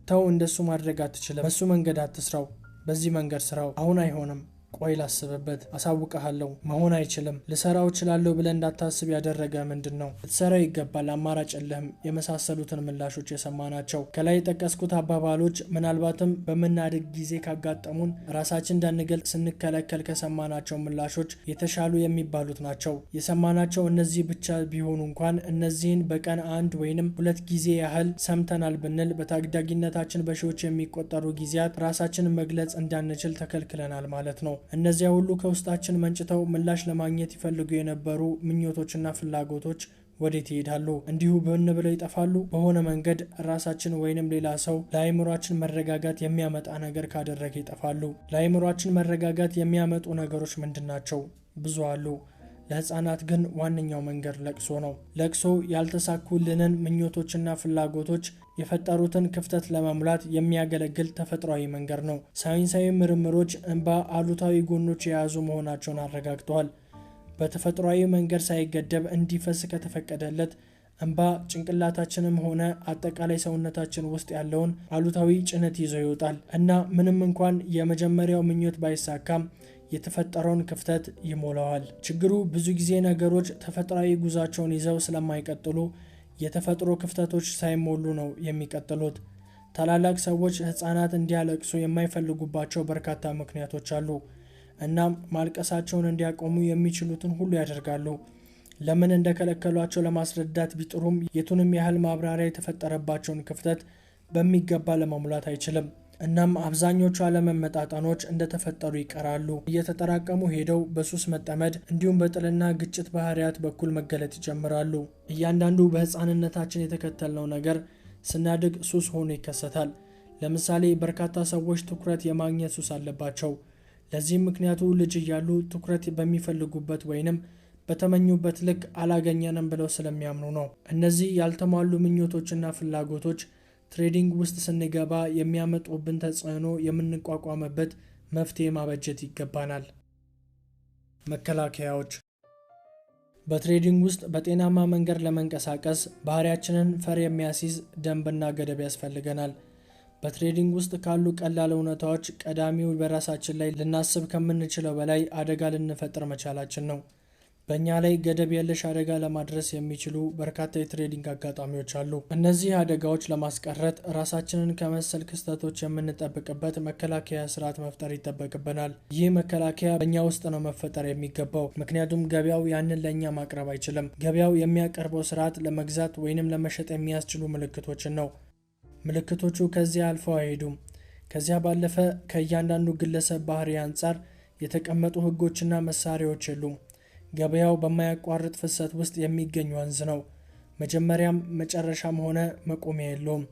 ተው እንደሱ ማድረግ አትችልም፣ በሱ መንገድ አትስራው፣ በዚህ መንገድ ስራው፣ አሁን አይሆንም፣ ቆይ ላስብበት፣ አሳውቀሃለሁ፣ መሆን አይችልም፣ ልሰራው እችላለሁ ብለን እንዳታስብ ያደረገ ምንድን ነው? ልትሰራው ይገባል፣ አማራጭ የለህም የመሳሰሉትን ምላሾች የሰማናቸው። ከላይ የጠቀስኩት አባባሎች ምናልባትም በምናድግ ጊዜ ካጋጠሙን ራሳችን እንዳንገልጽ ስንከለከል ከሰማናቸው ምላሾች የተሻሉ የሚባሉት ናቸው። የሰማናቸው እነዚህ ብቻ ቢሆኑ እንኳን እነዚህን በቀን አንድ ወይንም ሁለት ጊዜ ያህል ሰምተናል ብንል በታዳጊነታችን በሺዎች የሚቆጠሩ ጊዜያት ራሳችንን መግለጽ እንዳንችል ተከልክለናል ማለት ነው። እነዚያ ሁሉ ከውስጣችን መንጭተው ምላሽ ለማግኘት ይፈልጉ የነበሩ ምኞቶችና ፍላጎቶች ወዴት ይሄዳሉ? እንዲሁ ብን ብለው ይጠፋሉ? በሆነ መንገድ ራሳችን ወይንም ሌላ ሰው ለአይምሯችን መረጋጋት የሚያመጣ ነገር ካደረገ ይጠፋሉ። ለአይምሯችን መረጋጋት የሚያመጡ ነገሮች ምንድናቸው? ብዙ አሉ። ለህፃናት ግን ዋነኛው መንገድ ለቅሶ ነው። ለቅሶ ያልተሳኩልንን ምኞቶችና ፍላጎቶች የፈጠሩትን ክፍተት ለመሙላት የሚያገለግል ተፈጥሯዊ መንገድ ነው። ሳይንሳዊ ምርምሮች እንባ አሉታዊ ጎኖች የያዙ መሆናቸውን አረጋግጠዋል። በተፈጥሯዊ መንገድ ሳይገደብ እንዲፈስ ከተፈቀደለት እንባ ጭንቅላታችንም ሆነ አጠቃላይ ሰውነታችን ውስጥ ያለውን አሉታዊ ጭነት ይዞ ይወጣል እና ምንም እንኳን የመጀመሪያው ምኞት ባይሳካም የተፈጠረውን ክፍተት ይሞላዋል። ችግሩ ብዙ ጊዜ ነገሮች ተፈጥሯዊ ጉዟቸውን ይዘው ስለማይቀጥሉ የተፈጥሮ ክፍተቶች ሳይሞሉ ነው የሚቀጥሉት። ታላላቅ ሰዎች ህፃናት እንዲያለቅሱ የማይፈልጉባቸው በርካታ ምክንያቶች አሉ። እናም ማልቀሳቸውን እንዲያቆሙ የሚችሉትን ሁሉ ያደርጋሉ። ለምን እንደከለከሏቸው ለማስረዳት ቢጥሩም የቱንም ያህል ማብራሪያ የተፈጠረባቸውን ክፍተት በሚገባ ለመሙላት አይችልም። እናም አብዛኞቹ አለመመጣጣኖች እንደተፈጠሩ ይቀራሉ። እየተጠራቀሙ ሄደው በሱስ መጠመድ እንዲሁም በጥልና ግጭት ባህሪያት በኩል መገለጥ ይጀምራሉ። እያንዳንዱ በህፃንነታችን የተከተልነው ነገር ስናድግ ሱስ ሆኖ ይከሰታል። ለምሳሌ በርካታ ሰዎች ትኩረት የማግኘት ሱስ አለባቸው። ለዚህም ምክንያቱ ልጅ እያሉ ትኩረት በሚፈልጉበት ወይንም በተመኙበት ልክ አላገኘንም ብለው ስለሚያምኑ ነው። እነዚህ ያልተሟሉ ምኞቶችና ፍላጎቶች ትሬዲንግ ውስጥ ስንገባ የሚያመጡብን ተጽዕኖ የምንቋቋምበት መፍትሄ ማበጀት ይገባናል። መከላከያዎች በትሬዲንግ ውስጥ በጤናማ መንገድ ለመንቀሳቀስ ባህሪያችንን ፈር የሚያስይዝ ደንብና ገደብ ያስፈልገናል። በትሬዲንግ ውስጥ ካሉ ቀላል እውነታዎች ቀዳሚው በራሳችን ላይ ልናስብ ከምንችለው በላይ አደጋ ልንፈጥር መቻላችን ነው። በእኛ ላይ ገደብ የለሽ አደጋ ለማድረስ የሚችሉ በርካታ የትሬዲንግ አጋጣሚዎች አሉ። እነዚህ አደጋዎች ለማስቀረት ራሳችንን ከመሰል ክስተቶች የምንጠብቅበት መከላከያ ስርዓት መፍጠር ይጠበቅብናል። ይህ መከላከያ በእኛ ውስጥ ነው መፈጠር የሚገባው፣ ምክንያቱም ገበያው ያንን ለእኛ ማቅረብ አይችልም። ገበያው የሚያቀርበው ስርዓት ለመግዛት ወይንም ለመሸጥ የሚያስችሉ ምልክቶችን ነው። ምልክቶቹ ከዚያ አልፈው አይሄዱም። ከዚያ ባለፈ ከእያንዳንዱ ግለሰብ ባህሪ አንጻር የተቀመጡ ህጎችና መሳሪያዎች የሉም። ገበያው በማያቋርጥ ፍሰት ውስጥ የሚገኝ ወንዝ ነው። መጀመሪያም መጨረሻም ሆነ መቆሚያ የለውም።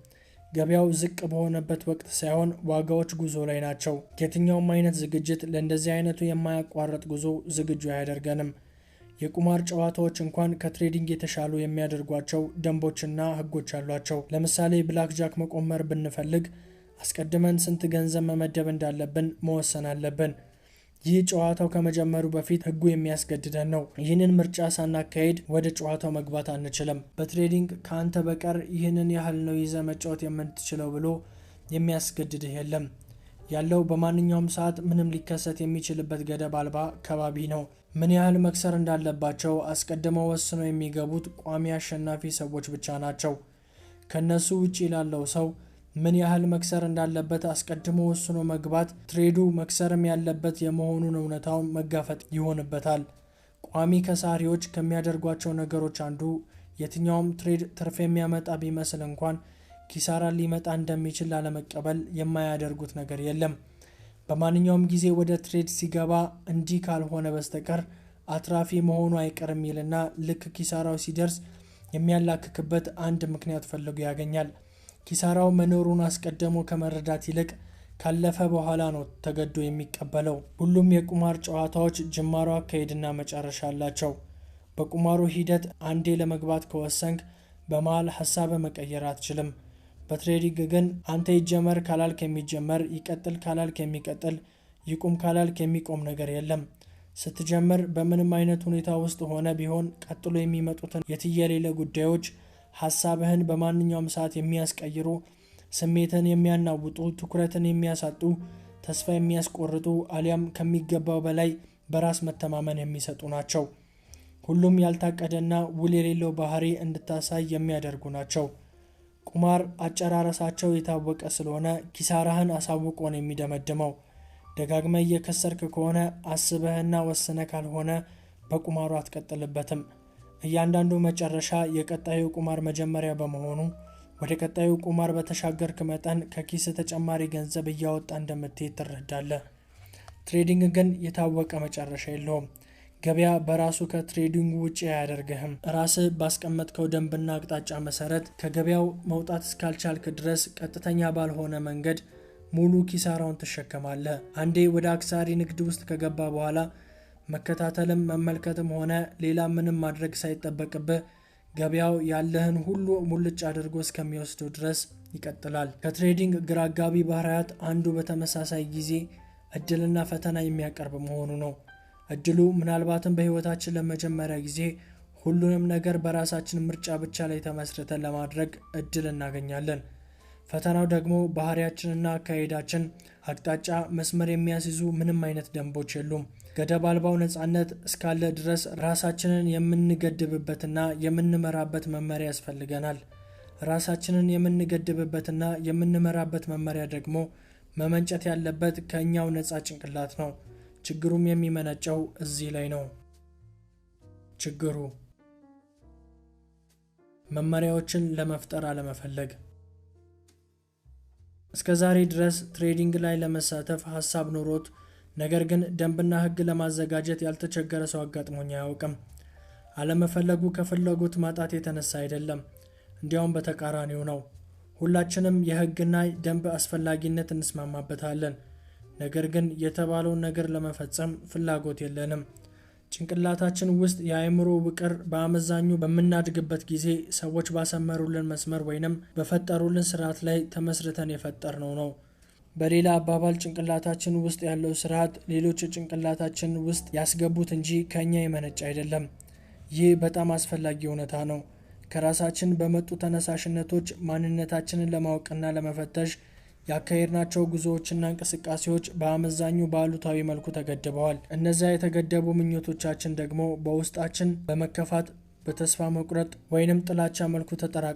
ገበያው ዝቅ በሆነበት ወቅት ሳይሆን ዋጋዎች ጉዞ ላይ ናቸው። የትኛውም አይነት ዝግጅት ለእንደዚህ አይነቱ የማያቋርጥ ጉዞ ዝግጁ አያደርገንም። የቁማር ጨዋታዎች እንኳን ከትሬዲንግ የተሻሉ የሚያደርጓቸው ደንቦችና ህጎች አሏቸው። ለምሳሌ ብላክ ጃክ መቆመር ብንፈልግ አስቀድመን ስንት ገንዘብ መመደብ እንዳለብን መወሰን አለብን። ይህ ጨዋታው ከመጀመሩ በፊት ህጉ የሚያስገድደን ነው። ይህንን ምርጫ ሳናካሄድ ወደ ጨዋታው መግባት አንችልም። በትሬዲንግ ከአንተ በቀር ይህንን ያህል ነው ይዘህ መጫወት የምትችለው ብሎ የሚያስገድድህ የለም። ያለው በማንኛውም ሰዓት ምንም ሊከሰት የሚችልበት ገደብ አልባ ከባቢ ነው። ምን ያህል መክሰር እንዳለባቸው አስቀድመው ወስነው የሚገቡት ቋሚ አሸናፊ ሰዎች ብቻ ናቸው። ከነሱ ውጪ ላለው ሰው ምን ያህል መክሰር እንዳለበት አስቀድሞ ወስኖ መግባት ትሬዱ መክሰርም ያለበት የመሆኑን እውነታውን መጋፈጥ ይሆንበታል። ቋሚ ከሳሪዎች ከሚያደርጓቸው ነገሮች አንዱ የትኛውም ትሬድ ትርፍ የሚያመጣ ቢመስል እንኳን ኪሳራ ሊመጣ እንደሚችል ላለመቀበል የማያደርጉት ነገር የለም። በማንኛውም ጊዜ ወደ ትሬድ ሲገባ እንዲህ ካልሆነ በስተቀር አትራፊ መሆኑ አይቀርም ይልና ልክ ኪሳራው ሲደርስ የሚያላክክበት አንድ ምክንያት ፈልጎ ያገኛል። ኪሳራው መኖሩን አስቀድሞ ከመረዳት ይልቅ ካለፈ በኋላ ነው ተገዶ የሚቀበለው። ሁሉም የቁማር ጨዋታዎች ጅማሮ፣ አካሄድና መጨረሻ አላቸው። በቁማሩ ሂደት አንዴ ለመግባት ከወሰንክ በመሃል ሐሳብ መቀየር አትችልም። በትሬዲንግ ግን አንተ ይጀመር ካላልክ የሚጀመር፣ ይቀጥል ካላልክ የሚቀጥል፣ ይቁም ካላልክ የሚቆም ነገር የለም። ስትጀምር በምንም አይነት ሁኔታ ውስጥ ሆነ ቢሆን ቀጥሎ የሚመጡትን የትየሌለ ጉዳዮች ሐሳብህን በማንኛውም ሰዓት የሚያስቀይሩ፣ ስሜትን የሚያናውጡ፣ ትኩረትን የሚያሳጡ፣ ተስፋ የሚያስቆርጡ አሊያም ከሚገባው በላይ በራስ መተማመን የሚሰጡ ናቸው። ሁሉም ያልታቀደና ውል የሌለው ባህሪ እንድታሳይ የሚያደርጉ ናቸው። ቁማር አጨራረሳቸው የታወቀ ስለሆነ ኪሳራህን አሳውቆ ነው የሚደመድመው። ደጋግመህ እየከሰርክ ከሆነ አስበህና ወስነህ ካልሆነ በቁማሩ አትቀጥልበትም። እያንዳንዱ መጨረሻ የቀጣዩ ቁማር መጀመሪያ በመሆኑ ወደ ቀጣዩ ቁማር በተሻገርክ መጠን ከኪስ ተጨማሪ ገንዘብ እያወጣ እንደምትሄድ ትረዳለህ። ትሬዲንግ ግን የታወቀ መጨረሻ የለውም። ገበያ በራሱ ከትሬዲንግ ውጪ አያደርግህም። ራስህ ባስቀመጥከው ደንብና አቅጣጫ መሰረት ከገበያው መውጣት እስካልቻልክ ድረስ ቀጥተኛ ባልሆነ መንገድ ሙሉ ኪሳራውን ትሸከማለህ። አንዴ ወደ አክሳሪ ንግድ ውስጥ ከገባ በኋላ መከታተልም መመልከትም ሆነ ሌላ ምንም ማድረግ ሳይጠበቅብህ ገበያው ያለህን ሁሉ ሙልጭ አድርጎ እስከሚወስደው ድረስ ይቀጥላል። ከትሬዲንግ ግራ አጋቢ ባህሪያት አንዱ በተመሳሳይ ጊዜ እድልና ፈተና የሚያቀርብ መሆኑ ነው። እድሉ ምናልባትም በህይወታችን ለመጀመሪያ ጊዜ ሁሉንም ነገር በራሳችን ምርጫ ብቻ ላይ ተመስርተን ለማድረግ እድል እናገኛለን። ፈተናው ደግሞ ባህሪያችንና አካሄዳችን አቅጣጫ መስመር የሚያስይዙ ምንም አይነት ደንቦች የሉም። ገደብ አልባው ነፃነት እስካለ ድረስ ራሳችንን የምንገድብበትና የምንመራበት መመሪያ ያስፈልገናል። ራሳችንን የምንገድብበትና የምንመራበት መመሪያ ደግሞ መመንጨት ያለበት ከኛው ነፃ ጭንቅላት ነው። ችግሩም የሚመነጨው እዚህ ላይ ነው። ችግሩ መመሪያዎችን ለመፍጠር አለመፈለግ። እስከዛሬ ድረስ ትሬዲንግ ላይ ለመሳተፍ ሐሳብ ኖሮት ነገር ግን ደንብና ህግ ለማዘጋጀት ያልተቸገረ ሰው አጋጥሞኝ አያውቅም። አለመፈለጉ ከፍላጎት ማጣት የተነሳ አይደለም፣ እንዲያውም በተቃራኒው ነው። ሁላችንም የህግና ደንብ አስፈላጊነት እንስማማበታለን። ነገር ግን የተባለውን ነገር ለመፈጸም ፍላጎት የለንም። ጭንቅላታችን ውስጥ የአእምሮ ውቅር በአመዛኙ በምናድግበት ጊዜ ሰዎች ባሰመሩልን መስመር ወይንም በፈጠሩልን ስርዓት ላይ ተመስርተን የፈጠርነው ነው። በሌላ አባባል ጭንቅላታችን ውስጥ ያለው ስርዓት ሌሎች ጭንቅላታችን ውስጥ ያስገቡት እንጂ ከኛ የመነጨ አይደለም። ይህ በጣም አስፈላጊ እውነታ ነው። ከራሳችን በመጡ ተነሳሽነቶች ማንነታችንን ለማወቅና ለመፈተሽ ያካሄድናቸው ጉዞዎችና እንቅስቃሴዎች በአመዛኙ በአሉታዊ መልኩ ተገድበዋል። እነዚያ የተገደቡ ምኞቶቻችን ደግሞ በውስጣችን በመከፋት፣ በተስፋ መቁረጥ ወይንም ጥላቻ መልኩ ተጠራቅመዋል።